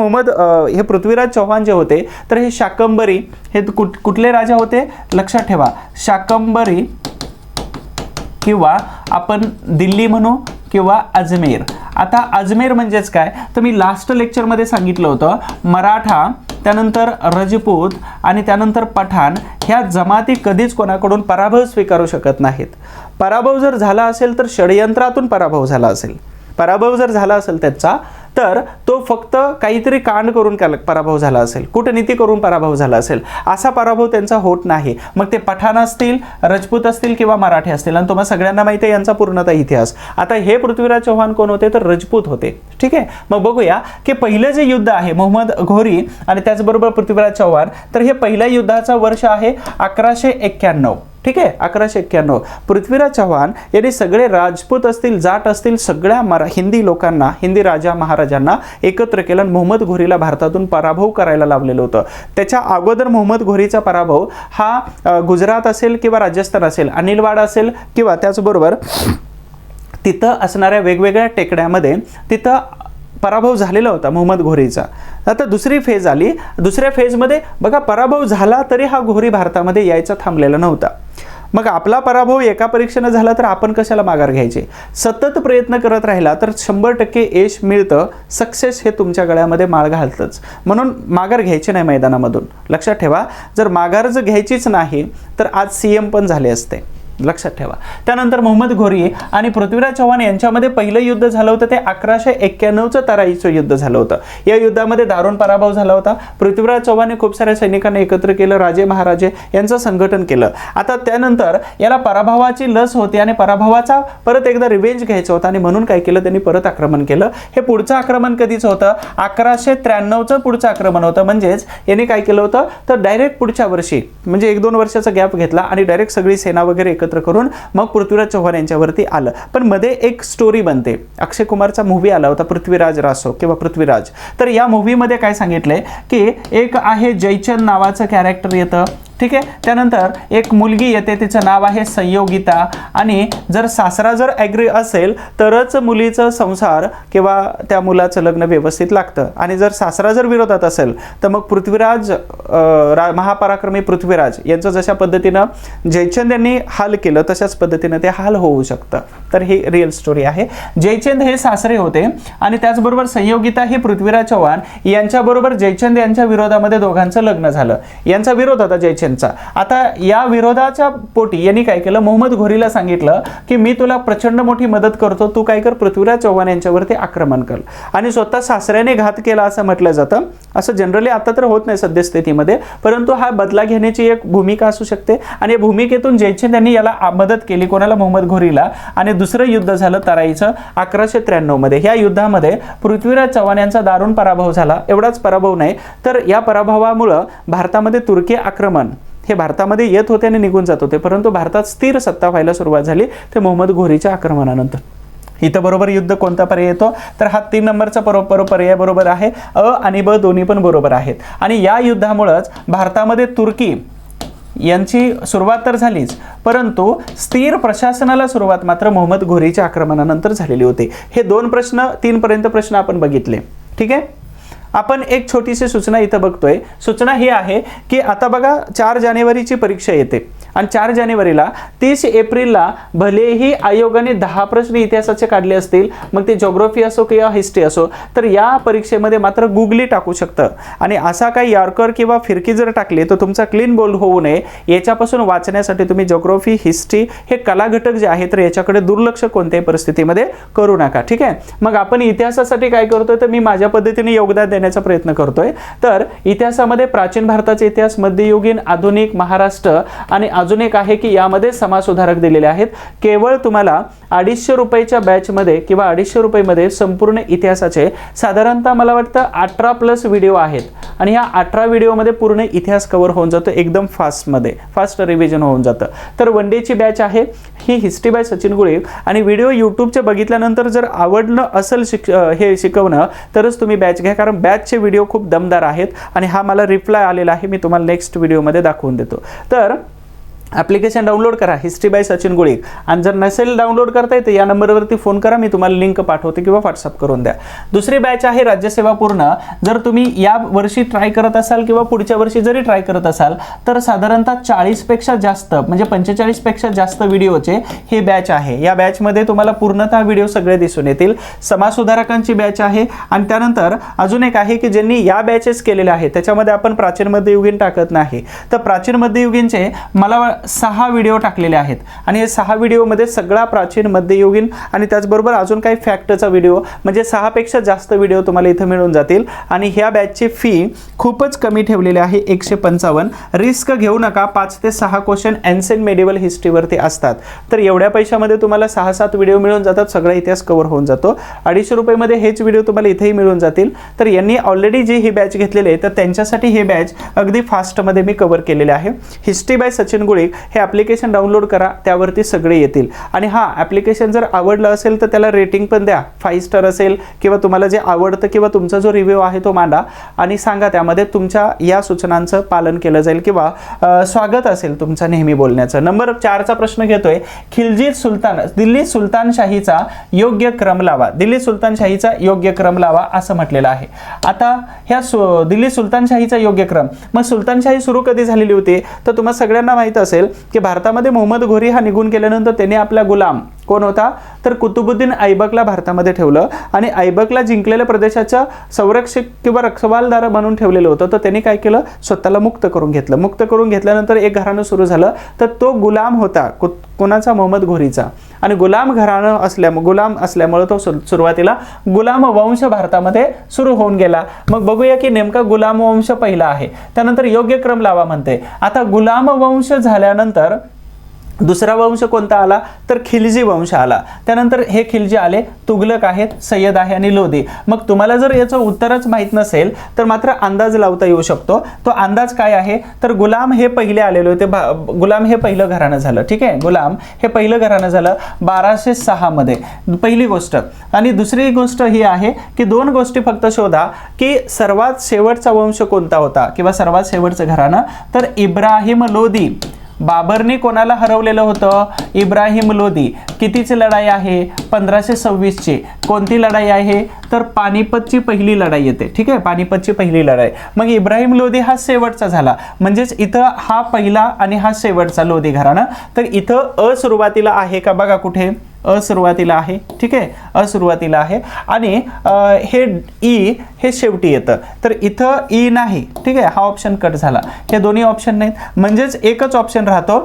हे पृथ्वीराज चौहान जे होते, तर हे शाकंभरी, हे कुठले राजा होते लक्षात ठेवा, शाकंभरी किंवा आपण दिल्ली म्हणू किंवा अजमेर. आता अजमेर म्हणजेच काय, तर मी लास्ट लेक्चरमध्ये सांगितलं होतं, मराठा, त्यानंतर राजपूत आणि त्यानंतर पठाण ह्या जमाती कधीच कोणाकडून पराभव स्वीकारू शकत नाहीत. पराभव जर झाला असेल तर षडयंत्रातून पराभव झाला असेल. पराभव जर झाला असेल त्याचा, तर तो फक्त काहीतरी कांड करून पराभव झाला असेल, कूटनीती करून पराभव झाला असेल. असा पराभव त्यांचा होत नाही. मग ते पठाण असतील, राजपूत असतील किंवा मराठी असतील. आणि तुम्हाला सगळ्यांना माहिती आहे यांचा पूर्णतः इतिहास. आता हे पृथ्वीराज चौहान कोण होते, तर राजपूत होते. ठीक आहे. मग बघूया की पहिलं जे युद्ध आहे मोहम्मद घोरी आणि त्याचबरोबर पृथ्वीराज चौहान, तर हे पहिल्या युद्धाचं वर्ष आहे 1191. ठीक आहे, 1191. पृथ्वीराज चौहान यांनी सगळे राजपूत असतील, जाट असतील, सगळ्या हिंदी लोकांना, हिंदी राजा महाराजांना एकत्र केलं आणि मोहम्मद घोरीला भारतातून पराभव करायला लावलेलं होतं. त्याच्या अगोदर मोहम्मद घोरीचा पराभव हा गुजरात असेल किंवा राजस्थान असेल, अनिलवाड असेल किंवा त्याचबरोबर तिथं असणाऱ्या वेगवेगळ्या टेकड्यामध्ये तिथं पराभव झालेला होता मोहम्मद घोरीचा. आता दुसरी फेज आली. दुसऱ्या फेजमध्ये बघा, पराभव झाला तरी हा घोरी भारतामध्ये यायचा थांबलेला नव्हता. मग आपला पराभव एका परीक्षेने झाला तर आपण कशाला माघार घ्यायची? सतत प्रयत्न करत राहिला तर 100% यश मिळतं. सक्सेस हे तुमच्या गळ्यामध्ये माळ घालतंच. म्हणून माघार घ्यायची नाही मैदानामधून. लक्षात ठेवा, जर माघार घ्यायचीच नाही तर आज CM पण झाले असते. लक्षात ठेवा. त्यानंतर मोहम्मद घोरी आणि पृथ्वीराज चव्हाण यांच्यामध्ये पहिलं युद्ध झालं होतं ते 1191चं तराईचं युद्ध झालं होतं. या युद्धामध्ये दारुण पराभव झाला होता. पृथ्वीराज चव्हाणने खूप साऱ्या सैनिकांना एकत्र केलं, राजे महाराजे यांचं संघटन केलं. आता त्यानंतर याला पराभवाची लस होती आणि पराभवाचा परत एकदा रिव्हेंज घ्यायचा होता आणि म्हणून काय केलं त्यांनी, परत आक्रमण केलं. हे पुढचं आक्रमण कधीच होतं, 1193चं पुढचं आक्रमण होतं. म्हणजेच यांनी काय केलं होतं तर डायरेक्ट पुढच्या वर्षी म्हणजे 1-2 वर्षाचा गॅप घेतला आणि डायरेक्ट सगळी सेना वगैरे एकत्र करून मग पृथ्वीराज चव्हाण यांच्यावरती आलं. पण मध्ये एक स्टोरी बनते. अक्षय कुमारचा मूव्ही आला होता पृथ्वीराज रासो किंवा पृथ्वीराज. तर या मूव्हीमध्ये काय सांगितलंय की एक आहे जयचंद नावाचं कॅरेक्टर येतं, ठीक आहे. त्यानंतर एक मुलगी येते, तिचं नाव आहे संयोगिता आणि जर सासरा जर ॲग्री असेल तरच मुलीचं संसार किंवा त्या मुलाचं लग्न व्यवस्थित लागतं आणि जर सासरा जर विरोधात असेल तर मग पृथ्वीराज महापराक्रमी पृथ्वीराज यांचं जशा पद्धतीनं जयचंद यांनी हाल केलं तशाच पद्धतीनं ते हाल होऊ शकतं. तर ही रिअल स्टोरी आहे. जयचंद हे सासरे होते आणि त्याचबरोबर संयोगिता ही पृथ्वीराज चव्हाण यांच्याबरोबर जयचंद यांच्या विरोधामध्ये दोघांचं लग्न झालं. यांचा विरोध होता जयचंद. आता या विरोधाच्या पोटी यांनी काय केलं, मोहम्मद घोरीला सांगितलं की मी तुला प्रचंड मोठी मदत करतो, तू काय कर पृथ्वीराज चव्हाण यांच्यावरती आक्रमण कर. आणि स्वतः सासऱ्याने घात केला असं म्हटलं जातं. असं जनरली आता तर होत नाही सद्यस्थितीमध्ये, परंतु हा बदला घेण्याची एक भूमिका असू शकते आणि या भूमिकेतून जयचंद यांनी याला मदत केली, कोणाला, मोहम्मद घोरीला. आणि दुसरं युद्ध झालं तराईचं 1193 मध्ये. ह्या युद्धामध्ये पृथ्वीराज चव्हाण यांचा दारुण पराभव झाला. एवढाच पराभव नाही तर या पराभवामुळं भारतामध्ये तुर्की आक्रमण हे भारतामध्ये येत होते आणि निघून जात होते, परंतु भारतात स्थिर सत्ता व्हायला सुरुवात झाली ते मोहम्मद घोरीच्या आक्रमणानंतर. इथं बरोबर युद्ध कोणता पर्याय येतो तर हा 3 नंबरचा पर्याय बरोबर आहे. अ आणि ब दोन्ही पण बरोबर आहेत. आणि या युद्धामुळेच भारतामध्ये तुर्की यांची सुरुवात तर झालीच, परंतु स्थिर प्रशासनाला सुरुवात मात्र मोहम्मद घोरीच्या आक्रमणानंतर झालेली होती. हे 3 पर्यंत प्रश्न आपण बघितले, ठीक आहे. आपण एक छोटीशी सूचना इथं बघतोय. सूचना ही आहे की आता बघा 4 जानेवारीची परीक्षा येते आणि 4 जानेवारीला 30 एप्रिलला भलेही आयोगाने 10 प्रश्न इतिहासाचे काढले असतील, मग ते जिओग्राफी असो किंवा हिस्ट्री असो, तर या परीक्षेमध्ये मात्र गुगली टाकू शकतं. आणि असा काही यॉर्कर किंवा फिरकी जर टाकली तर तुमचा क्लीन बोल्ड होऊ नये याच्यापासून वाचण्यासाठी तुम्ही जिओग्राफी, हिस्ट्री हे कला घटक जे आहेत तर याच्याकडे दुर्लक्ष कोणत्याही परिस्थितीमध्ये करू नका, ठीक आहे. मग आपण इतिहासासाठी काय करतोय तर मी माझ्या पद्धतीने योगदान देण्याचा प्रयत्न करतोय. तर इतिहासामध्ये प्राचीन भारताचा इतिहास, मध्ययुगीन, आधुनिक, महाराष्ट्र आणि अजून एक आहे की यामध्ये समाजसुधारक दिलेले आहेत. केवळ तुम्हाला 250 रुपयाच्या बॅचमध्ये किंवा 250 रुपयामध्ये संपूर्ण इतिहासाचे साधारणतः मला वाटतं 18+ व्हिडिओ आहेत आणि ह्या 18 व्हिडिओमध्ये पूर्ण इतिहास कव्हर होऊन जातो एकदम फास्ट रिव्हिजन होऊन जातं. तर 1 डेची बॅच आहे ही हिस्ट्री बाय सचिन गुळे. आणि व्हिडिओ यूट्यूबचे बघितल्यानंतर जर आवडलं असेल हे शिकवणं तरच तुम्ही बॅच घ्या, कारण बॅचचे व्हिडिओ खूप दमदार आहेत आणि हा मला रिप्लाय आलेला आहे, मी तुम्हाला नेक्स्ट व्हिडिओमध्ये दाखवून देतो. तर ॲप्लिकेशन डाउनलोड करा हिस्ट्री बाय सचिन गुळे. आणि जर नसेल डाउनलोड करता येते या नंबरवरती फोन करा, मी तुम्हाला लिंक पाठवते किंवा व्हॉट्सअप करून द्या. दुसरी बॅच आहे राज्यसेवा पूर्ण. जर तुम्ही या वर्षी ट्राय करत असाल किंवा पुढच्या वर्षी जरी ट्राय करत असाल तर साधारणतः 40पेक्षा जास्त म्हणजे 45पेक्षा जास्त व्हिडिओचे हे बॅच आहे. या बॅचमध्ये तुम्हाला पूर्णतः व्हिडिओ सगळे दिसून येतील. समाजसुधारकांची बॅच आहे. आणि त्यानंतर अजून एक आहे की ज्यांनी या बॅचेस केलेल्या आहेत त्याच्यामध्ये आपण प्राचीन मध्ययुगीन टाकत नाही. तर प्राचीन मध्ययुगीनचे मला 6 व्हिडिओ टाकलेले आहेत आणि हे 6 व्हिडिओमध्ये सगळा प्राचीन, मध्ययुगीन आणि त्याचबरोबर अजून काही फॅक्टचा व्हिडिओ म्हणजे 6पेक्षा जास्त व्हिडिओ तुम्हाला इथं मिळून जातील. आणि ह्या बॅचची फी खूपच कमी ठेवलेली आहे 155. रिस्क घेऊ नका. 5 ते 6 क्वेश्चन एन्शियंट मेडिवल हिस्ट्रीवरती असतात. तर एवढ्या पैशामध्ये तुम्हाला 6-7 व्हिडिओ मिळून जातात, सगळा इतिहास कव्हर होऊन जातो. 250 रुपयामध्ये हेच व्हिडिओ तुम्हाला इथेही मिळून जातील. तर यांनी ऑलरेडी जी ही बॅच घेतलेली आहे तर त्यांच्यासाठी हे बॅच अगदी फास्टमध्ये मी कव्हर केलेले आहे. हिस्ट्री बाय सचिन गुळे हे ॲप्लिकेशन डाउनलोड करा, त्यावरती सगळे येतील. आणि हा ॲप्लिकेशन जर आवडलं असेल तर त्याला रेटिंग पण द्या. 5 स्टार असेल किंवा तुम्हाला जे आवडतं किंवा तुमचा जो रिव्ह्यू आहे तो मांडा आणि सांगा त्यामध्ये तुमच्या या सूचनांचं पालन केलं जाईल किंवा स्वागत असेल तुमचा नेहमी बोलण्याचं. नंबर 4चा प्रश्न घेतोय. खिलजी सुलतान दिल्ली सुलतानशाहीचा योग्य क्रम लावा. दिल्ली सुलतानशाहीचा योग्य क्रम लावा असं म्हटलेलं आहे. आता ह्या दिल्ली सुलतानशाहीचा योग्य क्रम, मग सुलतानशाही सुरू कधी झालेली होती तर तुम्हाला सगळ्यांना माहित असेल की भारतामध्ये मोहम्मद घोरी हा निघून गेल्यानंतर त्याने आपला गुलाम कोण होता तर कुतुबुद्दीन ऐबकला भारतामध्ये ठेवलं आणि ऐबकला जिंकलेल्या प्रदेशाचा संरक्षक किंवा रखवालदार बनून ठेवलेलं होतं. तर त्यांनी काय केलं स्वतःला मुक्त करून घेतलं. मुक्त करून घेतल्यानंतर एक घराणं सुरू झालं. तर तो गुलाम होता कोणाचा मोहम्मद घोरीचा आणि गुलाम घराणं गुलाम असल्यामुळे तो सुरुवातीला गुलाम वंश भारतामध्ये सुरू होऊन गेला. मग बघूया की नेमका गुलाम वंश पहिला आहे. त्यानंतर योग्य क्रम लावा म्हणते. आता गुलाम वंश झाल्यानंतर दुसरा वंश कोणता आला तर खिलजी वंश आला. त्यानंतर हे खिलजी आले, तुगलक आहेत, सय्यद आहे आणि लोधी. मग तुम्हाला जर याचं उत्तरच माहित नसेल तर मात्र अंदाज लावता येऊ शकतो. तो अंदाज काय आहे तर गुलाम हे पहिले आलेले होते. गुलाम हे पहिलं घराणं झालं. ठीक आहे, गुलाम हे पहिलं घराणं झालं 1206 मध्ये, पहिली गोष्ट. आणि दुसरी गोष्ट ही आहे की दोन गोष्टी फक्त शोधा की सर्वात शेवटचा वंश कोणता होता किंवा सर्वात शेवटचं घराणं तर इब्राहिम लोधी. बाबरने कोणाला हरवलेलं होतं इब्राहिम लोधी. कितीची लढाई आहे 1526 ची. कोणती लढाई आहे तर पानिपतची पहिली लढाई येते. ठीक आहे, पानिपतची पहिली लढाई. मग इब्राहिम लोधी हा शेवटचा झाला. म्हणजेच इथं हा पहिला आणि हा शेवटचा लोधी घराणं. तर इथं सुरुवातीला आहे का बघा कुठे सुरुवातीला आहे. ठीक आहे, सुरुवातीला आहे आणि हे ई हे शेवटी येतं. तर इथं ई नाही. ठीक आहे, हा ऑप्शन कट झाला. हे दोन्ही ऑप्शन नाहीत. म्हणजेच एकच ऑप्शन राहतो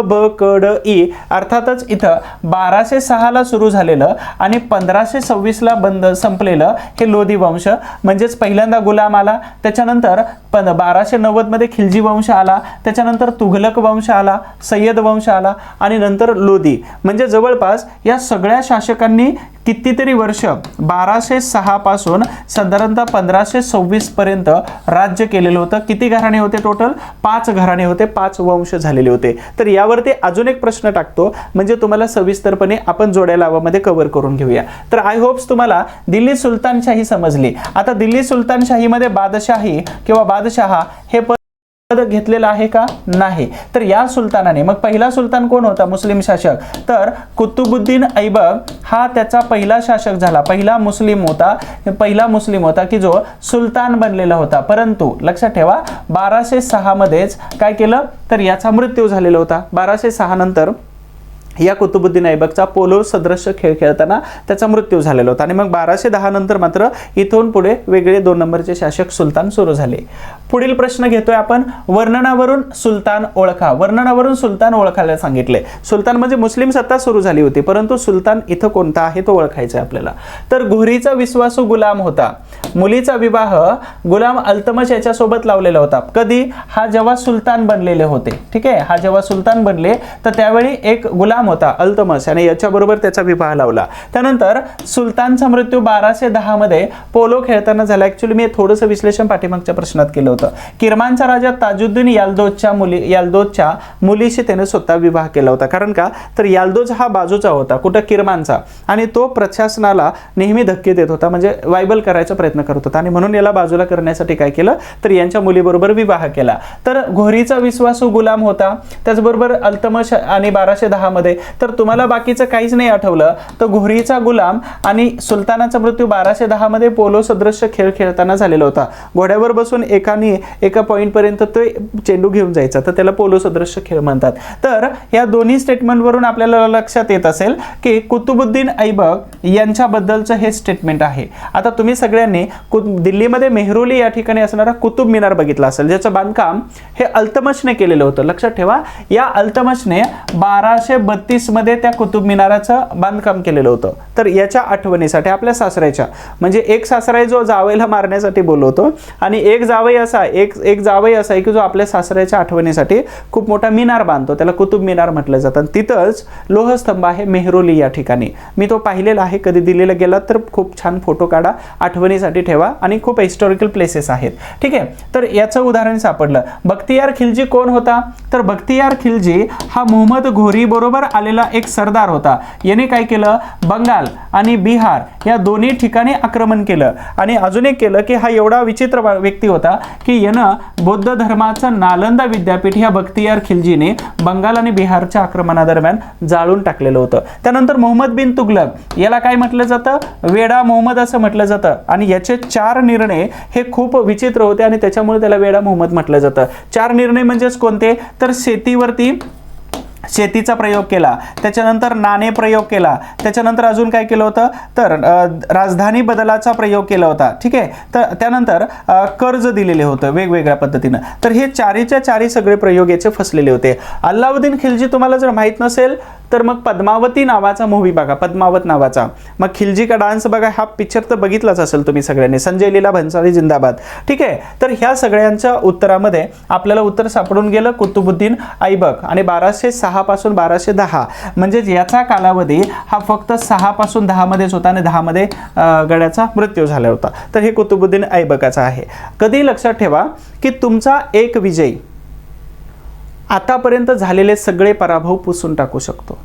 ब क ड ई. अर्थातच इथं 1206 ला सुरू झालेलं आणि 1526 ला संपलेलं हे लोधी वंश. म्हणजेच पहिल्यांदा गुलाम आला, त्याच्यानंतर 1290 मध्ये खिलजी वंश आला, त्याच्यानंतर तुघलक वंश आला, सय्यद वंश आला आणि नंतर लोधी. म्हणजे जवळपास या सगळ्या शासकांनी कितीतरी वर्ष 1206 पासून साधारणतः 1526 पर्यंत राज्य केलेलं होतं. किती घराणे होते टोटल 5 घराणे होते, 5 वंश झालेले होते. तर यावरती अजून एक प्रश्न टाकतो म्हणजे तुम्हाला सविस्तरपणे आपण जोड्या लावामध्ये कव्हर करून घेऊया. तर आय होप्स तुम्हाला दिल्ली सुलतानशाही समजली. आता दिल्ली सुलतानशाहीमध्ये बादशाही किंवा बादशहा हे पद घेतलेलं आहे का नाही. तर या सुलतानाने मग पहिला सुलतान कोण होता मुस्लिम शासक तर कुतुबुद्दीन ऐबक हा त्याचा पहिला शासक झाला. पहिला मुस्लिम होता की जो सुलतान बनलेला होता. परंतु लक्षात ठेवा 1206 मध्येच काय केलं तर याचा मृत्यू झालेला होता. 1206 नंतर या कुतुबुद्दीन ऐबकचा पोलो सदृश खेळ खेळताना त्याचा मृत्यू झालेला होता. आणि मग 1210 नंतर मात्र इथून पुढे वेगळे 2 नंबरचे शासक सुलतान सुरू झाले. पुढील प्रश्न घेतोय आपण वर्णनावरून सुलतान ओळखा. वर्णनावरून सुलतान ओळखायला सांगितले. सुलतान म्हणजे मुस्लिम सत्ता सुरू झाली होती, परंतु सुलतान इथं कोणता आहे तो ओळखायचा आहे आपल्याला. तर घोरीचा विश्वासू गुलाम होता. मुलीचा विवाह गुलाम अल्तमश याच्यासोबत लावलेला होता. कधी हा जेव्हा सुलतान बनलेले होते. ठीक आहे, हा जेव्हा सुलतान बनले तर त्यावेळी एक गुलाम होता अल्तमश आणि याच्याबरोबर त्याचा विवाह लावला. त्यानंतर सुलतानचा मृत्यू 1210 मध्ये पोलो खेळताना झाला. ऍक्च्युअली मी थोडंसं विश्लेषण पाठीमागच्या प्रश्नात केलं होतं. किरमानचा राजा ताजुद्दीन याल्दोजच्या मुलीशी त्याने स्वतः विवाह केला होता. कारण का तर याल्दोज हा बाजूचा होता कुठं किरमानचा आणि तो प्रशासनाला नेहमी धक्के देत होता, म्हणजे वायबल करायचा प्रयत्न करत होता आणि म्हणून याला बाजूला करण्यासाठी काय केलं तर यांच्या मुलीबरोबर विवाह केला. तर घोरीचा विश्वासू गुलाम होता. त्याचबरोबर अल्तमश आणि 1210 मध्ये. तर तुम्हाला बाकीचं काहीच नाही आठवलं तर घोरीचा गुलाम आणि सुलतानाचा मृत्यू 1210 मध्ये पोलो सदृश खेळ खेळताना झालेला होता. घोड्यावर बसून एका पॉइंट पर्यंत तो चेंडू घेऊन जायचा, तर त्याला पोलो सदृश खेळ म्हणतात. तर या दोन्ही स्टेटमेंट वरून आपल्याला लक्षात येत असेल की कुतुबुद्दीन ऐबक यांच्याबद्दलचं हे स्टेटमेंट आहे. आता तुम्ही सगळ्यांनी दिल्लीमध्ये मेहरोली या ठिकाणी असणारा कुतुब मिनार बघितला असेल, ज्याचं बांधकाम हे अल्तमशने केलेलं होतं. लक्षात ठेवा या अल्तमशने 1232 मध्ये त्या कुतुब मिनाराचं बांधकाम केलेलं होतं. तर याच्या आठवणीसाठी आपल्या सासऱ्याच्या म्हणजे एक सासरा जो जावईला मारण्यासाठी बोलवतो आणि एक जावई असा की जो आपल्या सासऱ्याच्या आठवणीसाठी खूप मोठा मिनार बांधतो, त्याला कुतुब मिनार म्हटलं जातं. तिथंच लोहस्तंभ आहे मेहरोली या ठिकाणी. मी तो पाहिलेला आहे. कधी दिल्लीला गेलात तर खूप छान फोटो काढा, आठवणीसाठी ठेवा आणि खूप हिस्टॉरिकल प्लेसेस आहेत. ठीक आहे, तर याचं उदाहरण सापडलं. बख्तियार खिलजी कोण होता तर बख्तियार खिलजी हा मोहम्मद घोरी बरोबर आलेला एक सरदार होता. याने काय केलं बंगाल आणि बिहार या दोन्ही ठिकाणी आक्रमण केलं आणि अजून एक केलं की हा एवढा विचित्र व्यक्ती होता की यानं बौद्ध धर्माचं नालंदा विद्यापीठ या बख्तियार खिलजीने बंगाल आणि बिहारच्या आक्रमणादरम्यान जाळून टाकलेलं होतं. त्यानंतर मोहम्मद बिन तुगलक याला काय म्हटलं जातं वेडा मोहम्मद असं म्हटलं जातं आणि याचे 4 निर्णय हे खूप विचित्र होते आणि त्याच्यामुळे त्याला वेडा मोहम्मद म्हटलं जातं. 4 निर्णय म्हणजेच कोणते तर शेतीवरती शेतीचा प्रयोग केला, त्याच्यानंतर नाणे प्रयोग केला, त्याच्यानंतर अजून काय केलं होतं तर राजधानी बदलाचा प्रयोग केला होता, ठीक आहे. तर त्यानंतर कर्ज दिलेले होतं वेगवेगळ्या पद्धतीनं. तर हे चारीच्या चारी सगळे प्रयोग याचे फसलेले होते. अल्लाउद्दीन खिलजी तुम्हाला जर माहीत नसेल तर मग पद्मावती नावाचा मूवी बघा, पद्मावत नावाचा. मग खिलजी का डान्स बघा, हा पिक्चर तर बघितलाच असेल तुम्ही सगळ्यांनी, संजय लीला भन्साळी जिंदाबाद, ठीक आहे. तर ह्या सगळ्यांच्या उत्तरामध्ये आपल्याला उत्तर सापडून गेलं कुतुबुद्दीन ऐबक. आणि 1206 पासून 1210 म्हणजे याचा कालावधी हा फक्त 6 पासून 10 मध्येच होता आणि 10 मध्ये गड्याचा मृत्यू झाला होता. तर हे कुतुबुद्दीन ऐबकाचा आहे. कधी लक्षात ठेवा की तुमचा एक विजय आतापर्यंत झालेले सगळे पराभव पुसून टाकू शकतो.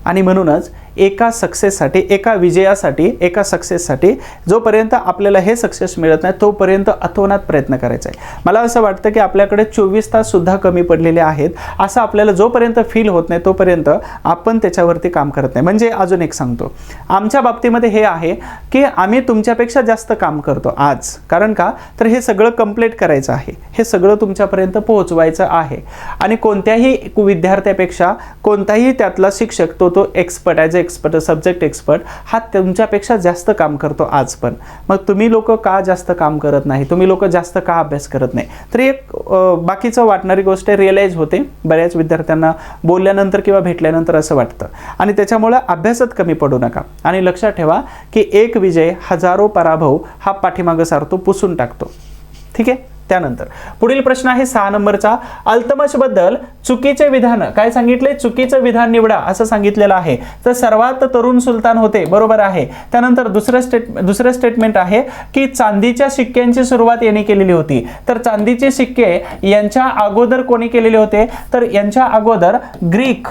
आणि म्हणूनच एका सक्सेससाठी, एका विजयासाठी, एका सक्सेससाठी जोपर्यंत आपल्याला हे सक्सेस मिळत नाही तोपर्यंत अतोनात प्रयत्न करायचा आहे. मला असं वाटतं की आपल्याकडे 24 तास सुद्धा कमी पडलेले आहेत असं आपल्याला जोपर्यंत फील होत नाही तोपर्यंत आपण त्याच्यावरती काम करत नाही. म्हणजे अजून एक सांगतो, आमच्या बाबतीमध्ये हे आहे की आम्ही तुमच्यापेक्षा जास्त काम करतो आज. कारण का तर हे सगळं कंप्लीट करायचं आहे, हे सगळं तुमच्यापर्यंत पोहोचवायचं आहे. आणि कोणत्याही विद्यार्थ्यापेक्षा कोणताही त्यातला शिक्षक तो expert, as expert, subject expert हा तुमच्यापेक्षा जास्त काम करतो आज पण. मग तुम्ही लोक का जास्त काम करत नाही, तुम्ही लोक जास्त का अभ्यास करत नाही. तर एक बाकीचं वाटणारी गोष्ट रिअलाइज होते बऱ्याच विद्यार्थ्यांना बोलल्यानंतर किंवा भेटल्यानंतर असं वाटतं. आणि त्याच्यामुळे अभ्यासात कमी पडू नका. आणि लक्षात ठेवा की एक विजय हजारो पराभव हा पाठीमागं सारतो, पुसून टाकतो, ठीक आहे. त्यानंतर पुढील प्रश्न आहे 6 नंबरचा. अल्तमश बद्दल चुकीचे विधान काय सांगितले, चुकीचं विधान निवडा असं सांगितलेलं आहे. तर सर्वात तरुण सुलतान होते, बरोबर आहे. त्यानंतर दुसरं स्टेटमेंट आहे की चांदीच्या शिक्क्यांची सुरुवात यांनी केलेली होती. तर चांदीचे शिक्के यांच्या अगोदर कोणी केलेले होते, तर यांच्या अगोदर ग्रीक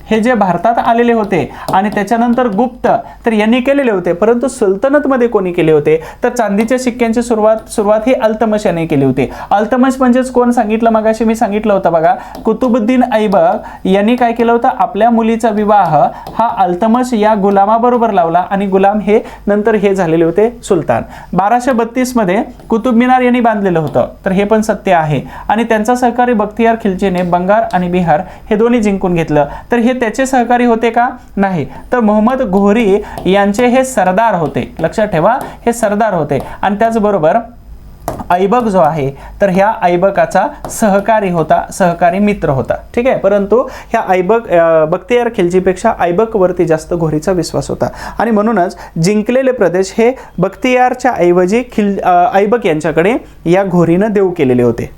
हे जे भारतात आलेले होते आणि त्याच्यानंतर गुप्त तर यांनी केलेले होते. परंतु सल्तनतमध्ये कोणी केले होते, तर चांदीच्या शिक्क्यांची सुरुवात ही अल्तमश यांनी केली होती. अल्तमश म्हणजेच कोण सांगितलं मगाशी मी सांगितलं होतं बघा, कुतुबुद्दीन ऐबक यांनी काय केलं होतं, आपल्या मुलीचा विवाह हा अल्तमश या गुलामाबरोबर लावला आणि गुलाम हे नंतर हे झालेले होते सुलतान. 1232 मध्ये कुतुब मिनार यांनी बांधलेलं होतं, तर हे पण सत्य आहे. आणि त्यांचा सहकारी बख्तियार खिलजीने बंगाल आणि बिहार हे दोन्ही जिंकून घेतलं. तर हे त्याचे सहकारी होते का, नाही. तर मोहम्मद घोरी यांचे हे सरदार होते, लक्षात ठेवा हे सरदार होते. आणि त्याचबरोबर ऐबक जो आहे तर ह्या ऐबकाचा सहकारी होता, सहकारी मित्र होता, ठीक आहे. परंतु ह्या बख्तियार खिलजीपेक्षा ऐबकवरती जास्त घोरीचा विश्वास होता. आणि म्हणूनच जिंकलेले प्रदेश हे बख्तियारच्या ऐवजी ऐबक यांच्याकडे या घोरीनं देऊ केलेले होते.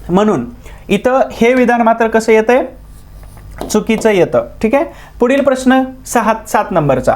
म्हणून इथं हे विधान मात्र कसं येतंय, चुकीचं येतं, ठीक आहे. पुढील प्रश्न 7 नंबरचा.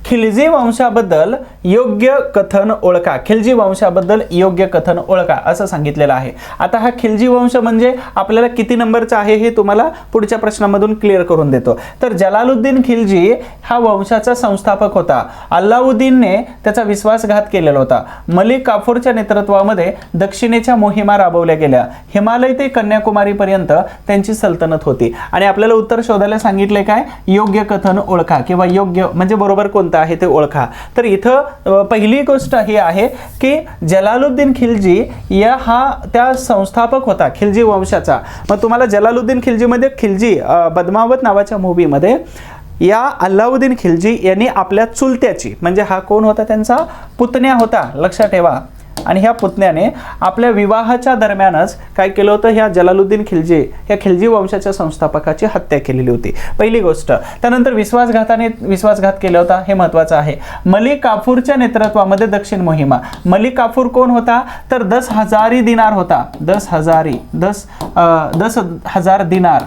खिलजी वंशाबद्दल योग्य कथन ओळखा. खिलजी वंशाबद्दल योग्य कथन ओळखा असं सांगितलेलं आहे. आता हा खिलजी वंश म्हणजे आपल्याला किती नंबरचा आहे हे तुम्हाला पुढच्या प्रश्नामधून क्लिअर करून देतो. तर जलालुद्दीन खिलजी हा वंशाचा संस्थापक होता. अल्लाउद्दीनने त्याचा विश्वासघात केलेला होता. मलिक काफूरच्या नेतृत्वामध्ये दक्षिणेच्या मोहिमा राबवल्या गेल्या. हिमालय ते कन्याकुमारीपर्यंत त्यांची सल्तनत होती. आणि आपल्याला उत्तर शोधायला सांगितले काय, योग्य कथन ओळखा किंवा योग्य म्हणजे बरोबर कोणतं आहे ते ओळखा. तर इथं पहिली गोष्ट ही आहे की जलालुद्दीन खिलजी या हा त्या संस्थापक होता खिलजी वंशाचा. मग तुम्हाला जलालुद्दीन खिलजीमध्ये खिलजी पद्मावत नावाच्या मूवीमध्ये या अल्लाउद्दीन खिलजी यांनी आपल्या चुलत्याची म्हणजे हा कोण होता, त्यांचा पुतण्या होता, लक्षात ठेवा. आणि ह्या पुतण्याने आपल्या विवाहाच्या दरम्यानच काय केलं होतं, ह्या जलालुद्दीन खिलजी या खिलजी वंशाच्या संस्थापकाची हत्या केलेली होती, पहिली गोष्ट. त्यानंतर विश्वासघात केला होता, हे महत्त्वाचं आहे. मलिक काफूरच्या नेतृत्वामध्ये दक्षिण मोहिमा. मलिक काफूर कोण होता, तर 10,000 दिनार होता. 10,000 दिनार.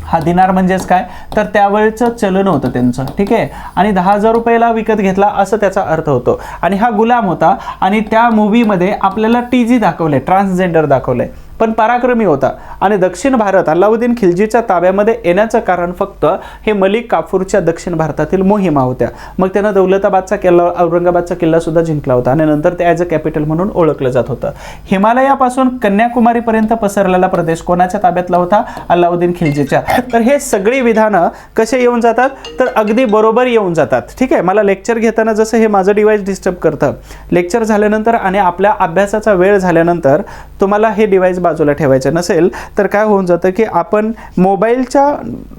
हा दिनार म्हणजेच काय, तर त्यावेळेचं चलन होतं त्यांचं, ठीक आहे. आणि 10,000 रुपयाला विकत घेतला असं त्याचा अर्थ होतो. आणि हा गुलाम होता. आणि त्या मूवीमध्ये आपल्याला TG दाखवले, ट्रान्सजेंडर दाखवले. पण पराक्रमी होता आणि दक्षिण भारत अल्लाउद्दीन खिलजीच्या ताब्यामध्ये येण्याचं कारण फक्त हे मलिक काफूरच्या दक्षिण भारतातील मोहिमा होत्या. मग त्यानं दौलताबादचा किल्ला, औरंगाबादचा किल्ला सुद्धा जिंकला होता आणि नंतर ते ॲज अ कॅपिटल म्हणून ओळखलं जात होतं. हिमालयापासून कन्याकुमारीपर्यंत पसरलेला प्रदेश कोणाच्या ताब्यातला होता? अल्लाउद्दीन खिलजीच्या. तर हे सगळी विधानं कसे येऊन जातात? तर अगदी बरोबर येऊन जातात. ठीक आहे. मला लेक्चर घेताना जसं हे माझं डिव्हाइस डिस्टर्ब करतं, लेक्चर झाल्यानंतर आणि आपल्या अभ्यासाचा वेळ झाल्यानंतर तुम्हाला हे डिव्हाइस बाजूला ठेवायचं नसेल तर काय होऊन जातं की आपण मोबाईलच्या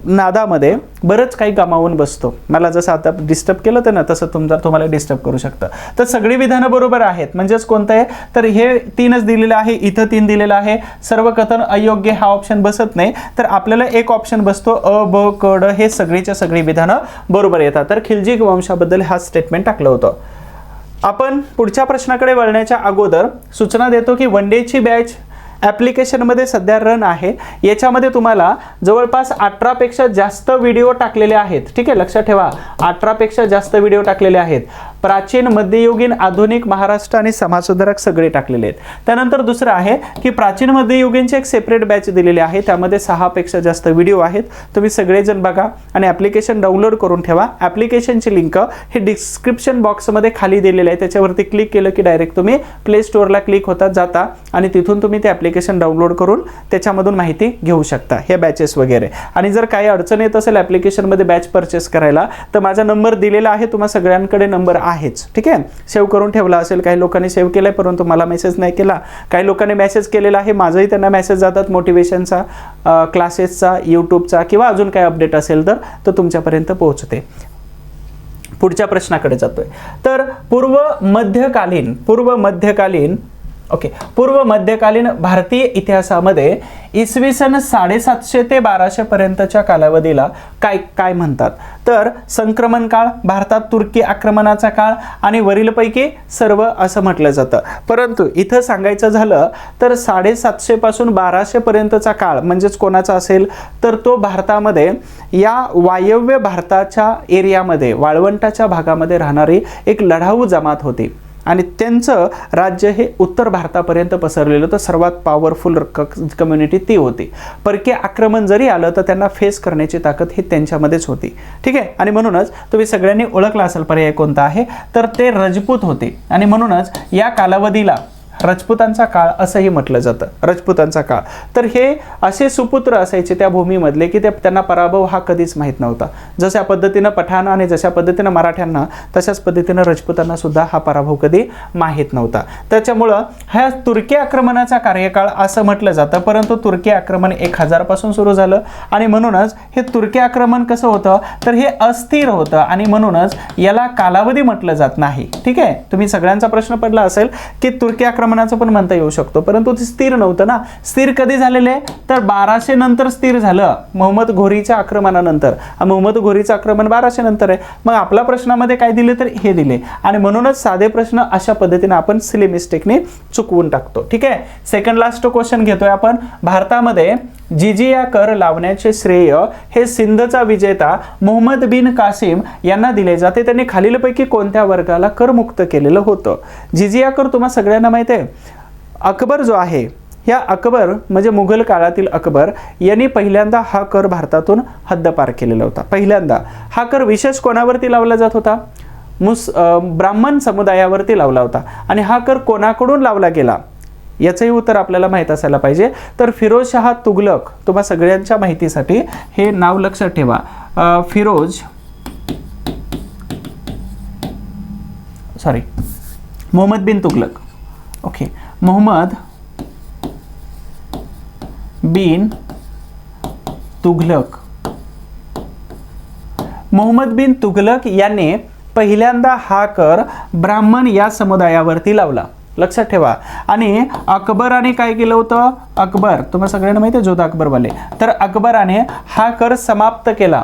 नादामध्ये बरंच काही गमावून बसतो. मला जसं आता डिस्टर्ब केलं तर ना तसं तुम्हाला डिस्टर्ब करू शकतं. तर सगळी विधानं बरोबर आहेत. म्हणजेच कोणतं आहे? तर हे 3च दिलेलं आहे, इथं 3 दिलेलं आहे. सर्व कथन अयोग्य हा ऑप्शन बसत नाही, तर आपल्याला एक ऑप्शन बसतो अ, ब, क, ड हे सगळीच्या सगळी विधानं बरोबर येतात. तर खिलजी वंशाबद्दल हा स्टेटमेंट टाकलं होतं. आपण पुढच्या प्रश्नाकडे वळण्याच्या अगोदर सूचना देतो की वन डेची बॅच ॲप्लिकेशनमध्ये सध्या रन आहे. याच्यामध्ये तुम्हाला जवळपास 18 पेक्षा जास्त व्हिडिओ टाकलेले आहेत. ठीक आहे, लक्षात ठेवा, 18 पेक्षा जास्त व्हिडिओ टाकलेले आहेत. प्राचीन, मध्ययुगीन, आधुनिक, महाराष्ट्र आणि समाजसुधारक सगळे टाकलेले आहेत. त्यानंतर दुसरं आहे की प्राचीन मध्ययुगीनची एक सेपरेट बॅच दिलेली आहे, त्यामध्ये 6 पेक्षा जास्त व्हिडिओ आहेत. तुम्ही सगळेजण बघा आणि ॲप्लिकेशन डाउनलोड करून ठेवा. ॲप्लिकेशनची लिंक हे डिस्क्रिप्शन बॉक्समध्ये खाली दिलेलं आहे. त्याच्यावरती क्लिक केलं की डायरेक्ट तुम्ही प्ले स्टोअरला क्लिक होता जाता आणि तिथून तुम्ही ते ॲप्लिकेशन डाउनलोड करून त्याच्यामधून माहिती घेऊ शकता, हे बॅचेस वगैरे. आणि जर काही अडचण येत असेल ॲप्लिकेशनमध्ये बॅच परचेस करायला तर माझा नंबर दिलेला आहे, तुम्हा सगळ्यांकडे नंबर आहेच. ठीक आहे, सेव्ह करून ठेवला असेल. काही लोकांनी सेव्ह केलाय परंतु मला मेसेज नाही केला. काही लोकांनी मेसेज केलेला आहे, माझंही त्यांना मेसेज जातात मोटिवेशनचा, क्लासेसचा, यूट्यूबचा किंवा अजून काही अपडेट असेल तर तुमच्यापर्यंत पोहोचते. पुढच्या प्रश्नाकडे जातोय. तर पूर्व मध्यकालीन भारतीय इतिहासामध्ये इसवी सन 750 ते 1200 पर्यंतच्या कालावधीला काय म्हणतात? तर संक्रमण काळ, भारतात तुर्की आक्रमणाचा काळ आणि वरीलपैकी सर्व असं म्हटलं जातं. परंतु इथं सांगायचं झालं तर 750 पासून 1200 पर्यंतचा काळ म्हणजेच कोणाचा असेल तर तो भारतामध्ये या वायव्य भारताच्या एरियामध्ये, वाळवंटाच्या भागामध्ये राहणारी एक लढाऊ जमात होती आणि त्यांचं राज्य हे उत्तर भारतापर्यंत पसरलेलं होतं. सर्वात पॉवरफुल कम्युनिटी ती होती. परकीय आक्रमण जरी आलं तर त्यांना फेस करण्याची ताकद ही त्यांच्यामध्येच होती. ठीक आहे, आणि म्हणूनच तुम्ही सगळ्यांनी ओळखला असेल पर्याय कोणता आहे, तर ते राजपूत होते आणि म्हणूनच या कालावधीला राजपुतांचा काळ असंही म्हटलं जातं. राजपुतांचा काळ. तर हे असे सुपुत्र असायचे त्या भूमीमधले की त्यांना पराभव हा कधीच माहीत नव्हता. जशा पद्धतीनं पठाण आणि जशा पद्धतीनं मराठ्यांना, तशाच पद्धतीनं राजपुतांना सुद्धा हा पराभव कधी माहीत नव्हता. त्याच्यामुळं ह्या तुर्की आक्रमणाचा कार्यकाळ असं म्हटलं जातं. परंतु तुर्की आक्रमण 1000 पासून सुरू झालं आणि म्हणूनच हे तुर्की आक्रमण कसं होतं तर हे अस्थिर होतं आणि म्हणूनच याला कालावधी म्हटलं जात नाही. ठीक आहे, तुम्ही सगळ्यांचा प्रश्न पडला असेल की तुर्की आक्रमणाचं पण म्हणता येऊ शकतो, परंतु ते स्थिर नव्हतं ना. स्थिर कधी झालेले तर 1200 नंतर स्थिर झालं, मोहम्मद घोरीच्या आक्रमणानंतर. मोहम्मद घोरीचं आक्रमण 1200 नंतर आहे. मग आपल्या प्रश्नामध्ये काय दिले तर हे दिले आणि म्हणूनच साधे प्रश्न अशा पद्धतीने आपण सिली मिस्टेकने चुकवून टाकतो. ठीक आहे, सेकंड लास्ट क्वेश्चन घेतोय आपण. भारतामध्ये जिजिया कर लावण्याचे श्रेय हे सिंधचा विजेता मोहम्मद बिन कासिम यांना दिले जाते. त्यांनी खालीलपैकी कोणत्या वर्गाला करमुक्त केलेलं होतं? जिजिया कर तुम्हा सगळ्यांना माहिती आहे. अकबर जो आहे, या अकबर म्हणजे मुघल काळातील अकबर यांनी पहिल्यांदा हा कर भारतातून हद्दपार केलेला होता. पहिल्यांदा हा कर विशेष कोणावरती लावला जात होता? ब्राह्मण समुदायावरती लावला होता. आणि हा कर कोणाकडून लावला गेला याचंही उत्तर आपल्याला माहीत असायला पाहिजे. तर फिरोजशाह तुघलक, तुम्हा सगळ्यांच्या माहितीसाठी हे नाव लक्षात ठेवा. मोहम्मद बिन तुघलक. ओके, मोहम्मद बिन तुघलक. मोहम्मद बिन तुघलक याने पहिल्यांदा हा कर ब्राह्मण या समुदायावरती लावला. लक्षात ठेवा. आणि अकबराने काय केलं होतं? अकबर, तुम्हाला सगळ्यांना माहिती आहे जोधा अकबरवाले. तर अकबराने हा कर समाप्त केला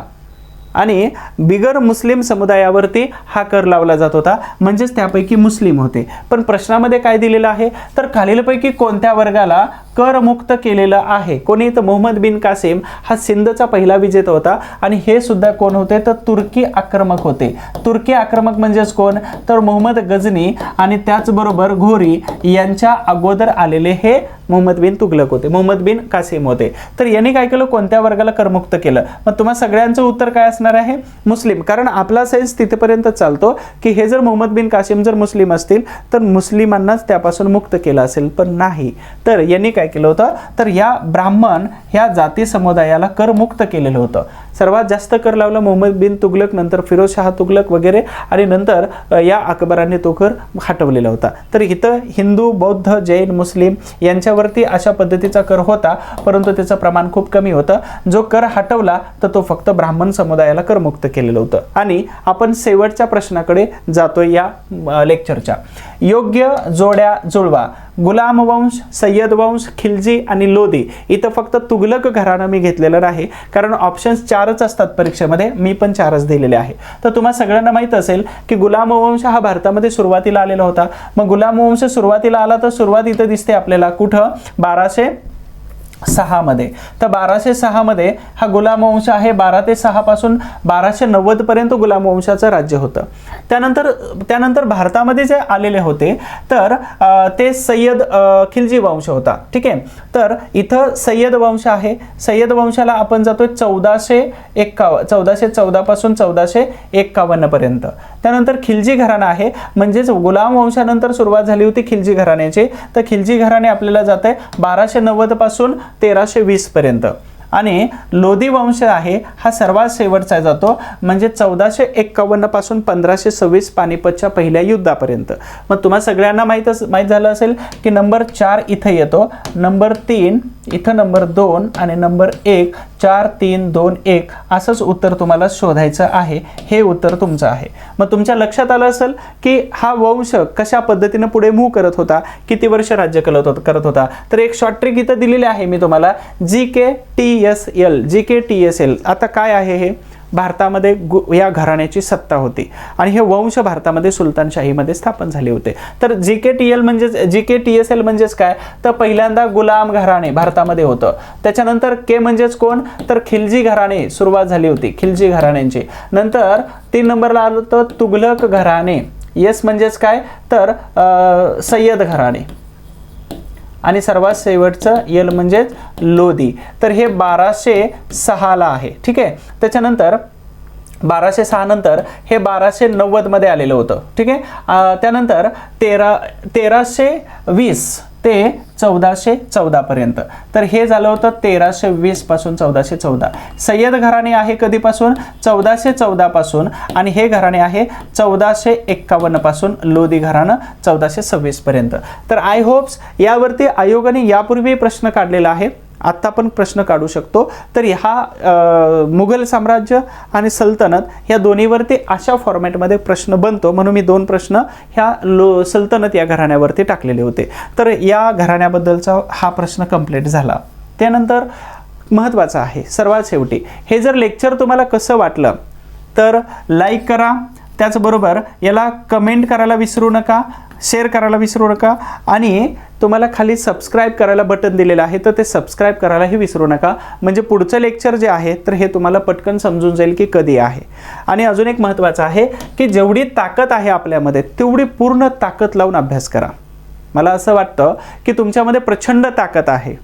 आणि बिगर मुस्लिम समुदायावरती हा कर लावला जात होता, म्हणजेच त्यापैकी मुस्लिम होते. पण प्रश्नामध्ये काय दिलेलं आहे तर खालीलपैकी कोणत्या वर्गाला करमुक्त केलेलं आहे? कोणी? तर मोहम्मद बिन कासिम हा सिंधचा पहिला विजेता होता आणि हे सुद्धा कोण होते तर तुर्की आक्रमक होते. तुर्की आक्रमक म्हणजेच कोण तर मोहम्मद गजनी आणि त्याचबरोबर घोरी यांच्या अगोदर आलेले हे मोहम्मद बिन तुगलक होते, मोहम्मद बिन कासिम होते. तर यांनी काय केलं, कोणत्या वर्गाला करमुक्त केलं? मग तुम्हा सगळ्यांचं उत्तर काय असणार आहे? मुस्लिम. कारण आपला सेन्स तिथेपर्यंत चालतो की हे जर मोहम्मद बिन कासिम जर मुस्लिम असतील तर मुस्लिमांनाच त्यापासून मुक्त केलं असेल, पण नाही. तर यांनी काय केलं होतं, तर या ब्राह्मण ह्या जाती समुदायाला करमुक्त केलेलं होतं. सर्वात जास्त कर लावला मोहम्मद बिन तुगलक, नंतर फिरोजशाह तुगलक वगैरे, आणि नंतर या अकबराने तो कर हटवलेला होता. तर इथं हिंदू, बौद्ध, जैन, मुस्लिम यांच्यावरती अशा पद्धतीचा कर होता, परंतु त्याचं प्रमाण खूप कमी होतं. जो कर हटवला तर तो फक्त ब्राह्मण समुदायाला करमुक्त केलेलं होतं. आणि आपण शेवटच्या प्रश्नाकडे जातोय या लेक्चरच्या. योग्य जोड्या जुळवा. गुलाम वंश, सय्यद वंश, खिलजी आणि लोधी. इथं फक्त तुगलक घराणं मी घेतलेलं नाही, कारण ऑप्शन्स 4च असतात परीक्षेमध्ये, मी पण 4च दिलेले आहे. तर तुम्हाला सगळ्यांना माहित असेल की गुलाम वंश हा भारतामध्ये सुरुवातीला आलेला होता. मग गुलाम वंश सुरुवातीला आला तर सुरुवात इथं दिसते आपल्याला कुठं, 1206 मध्ये. तर 1206 मध्ये हा गुलाम वंश आहे. 12 ते 6 पासून 1290 पर्यंत गुलाम वंशाचं राज्य होतं. त्यानंतर भारतामध्ये जे आलेले होते तर ते सय्यद खिलजी वंश होता. ठीक आहे. तर इथं सय्यद वंश आहे. सय्यद वंशाला आपण जातोय 1414 पासून 1451 पर्यंत. त्यानंतर खिलजी घराणा आहे, म्हणजेच गुलाम वंशानंतर सुरुवात झाली होती खिलजी घराण्याची. तर खिलजी घराणे आपल्याला जाते 1290 पासून 1320 पर्यंत. आणि लोधी वंश आहे हा सर्वात शेवटचा जातो, म्हणजे 1451 पासून 1526 पानिपतच्या पहिल्या युद्धापर्यंत. मग तुम्हाला सगळ्यांना माहित झालं असेल की नंबर 4 इथं येतो, नंबर 3 इथं, नंबर 2 आणि नंबर 1, 4 3 2 1 असंच उत्तर तुम्हाला शोधायचं आहे. हे उत्तर तुमचं आहे. मग तुमच्या लक्षात आलं असेल की हा वंश कशा पद्धतीने पुढे मूव्ह करत होता, किती वर्ष राज्य करत होता. तर एक शॉर्ट ट्रिक इथं दिलेली आहे मी तुम्हाला, GKTSL. GKTSL आता काय आहे हे, भारतामध्ये या घराण्याची सत्ता होती आणि हे वंश भारतामध्ये सुलतानशाहीमध्ये स्थापन झाले होते. तर GKTSL म्हणजेच काय, तर पहिल्यांदा गुलाम घराणे भारतामध्ये होतं. त्याच्यानंतर के म्हणजेच कोण, तर खिलजी घराणे सुरुवात झाली होती, खिलजी घराण्यांची. नंतर 3 नंबरला आलं तर तुगलक घराणे. यस म्हणजेच काय, तर सय्यद घराणे. आणि सर्वात शेवटचं यल म्हणजेच लोधी. तर हे 1206 आहे. ठीक आहे. त्याच्यानंतर 1206 नंतर हे 1290 मध्ये आलेलं होतं. ठीक आहे. त्यानंतर 1320 ते 1414 पर्यंत. तर हे झालं होतं 1320 पासून 1414. सय्यद घराणे आहे कधीपासून, 1414 पासून, आणि हे घराणे आहे 1451 पासून, लोधी घराणं 1426 पर्यंत. तर आय होप्स यावरती आयोगाने यापूर्वी प्रश्न काढलेला आहे, आत्ता पण प्रश्न काढू शकतो. तर हा मुघल साम्राज्य आणि सल्तनत या दोन्हीवरती अशा फॉर्मॅटमध्ये प्रश्न बनतो, म्हणून मी 2 प्रश्न ह्या सल्तनत या घराण्यावरती टाकलेले होते. तर या घराण्याबद्दलचा हा प्रश्न कंप्लीट झाला. त्यानंतर महत्त्वाचं आहे सर्वात शेवटी, हे जर लेक्चर तुम्हाला कसं वाटलं तर लाईक करा, त्याचबरोबर याला कमेंट करायला विसरू नका, शेअर करायला विसरू नका, आणि तुम्हाला खाली सबस्क्राईब करायला बटन दिलेलं आहे तर ते सबस्क्राईब करायलाही विसरू नका, म्हणजे पुढचं लेक्चर जे आहे तर हे तुम्हाला पटकन समजून जाईल की कधी आहे. आणि अजून एक महत्त्वाचं आहे की जेवढी ताकद आहे आपल्यामध्ये तेवढी पूर्ण ताकद लावून अभ्यास करा. मला असं वाटतं की तुमच्यामध्ये प्रचंड ताकद आहे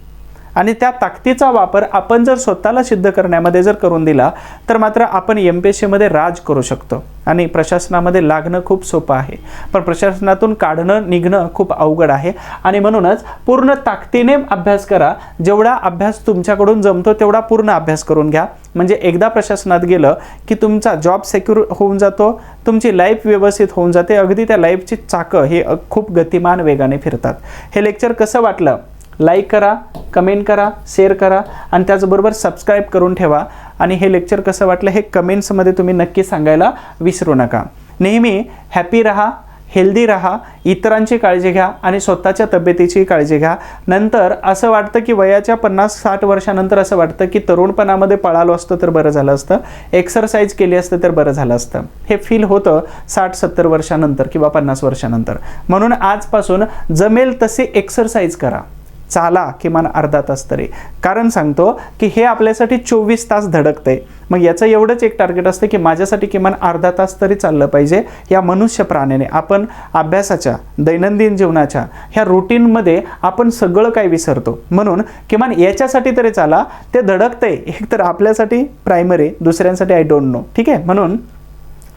आणि त्या ताकदीचा वापर आपण जर स्वतःला सिद्ध करण्यामध्ये जर करून दिला तर मात्र आपण MPSC मध्ये राज करू शकतो. आणि प्रशासनामध्ये लागणं खूप सोपं आहे, पण प्रशासनातून काढणं निघणं खूप अवघड आहे. आणि म्हणूनच पूर्ण ताकदीने अभ्यास करा. जेवढा अभ्यास तुमच्याकडून जमतो तेवढा पूर्ण अभ्यास करून घ्या, म्हणजे एकदा प्रशासनात गेलं की तुमचा जॉब सिक्युअर होऊन जातो, तुमची लाईफ व्यवस्थित होऊन जाते. अगदी त्या लाईफची चाकं हे खूप गतिमान वेगाने फिरतात. हे लेक्चर कसं वाटलं लाईक करा, कमेंट करा, शेअर करा, आणि त्याचबरोबर सबस्क्राईब करून ठेवा. आणि हे लेक्चर कसं वाटलं हे कमेंट्समध्ये तुम्ही नक्की सांगायला विसरू नका. नेहमी हॅपी राहा, हेल्दी राहा, इतरांची काळजी घ्या आणि स्वतःच्या तब्येतीची काळजी घ्या. नंतर असं वाटतं की वयाच्या 50-60 वर्षानंतर असं वाटतं की तरुणपणामध्ये पळालो असतं तर बरं झालं असतं, एक्सरसाइज केली असतं तर बरं झालं असतं. हे फील होतं 60-70 वर्षानंतर किंवा 50 वर्षानंतर. म्हणून आजपासून जमेल तसे एक्सरसाइज करा, चाला किमान अर्धा तास तरी. कारण सांगतो की हे आपल्यासाठी 24 तास धडकतंय. मग याचं एवढंच एक टार्गेट असतं की माझ्यासाठी किमान अर्धा तास तरी चाललं पाहिजे. या मनुष्य प्राण्याने आपण अभ्यासाच्या, दैनंदिन जीवनाच्या ह्या रुटीनमध्ये आपण सगळं काही विसरतो. म्हणून किमान याच्यासाठी तरी चाला. ते धडकतंय एक तर आपल्यासाठी प्रायमरी, दुसऱ्यांसाठी आय डोंट नो. ठीक आहे. म्हणून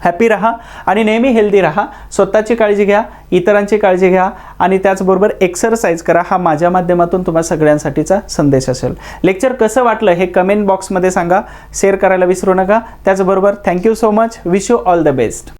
हॅपी राहा आणि नेहमी हेल्दी राहा. स्वतःची काळजी घ्या, इतरांची काळजी घ्या आणि त्याचबरोबर एक्सरसाइज करा. हा माझ्या माध्यमातून तुम्हाला सगळ्यांसाठीचा संदेश असेल. लेक्चर कसं वाटलं हे कमेंट बॉक्समध्ये सांगा. शेअर करायला विसरू नका. त्याचबरोबर thank you so much. Wish you all the best.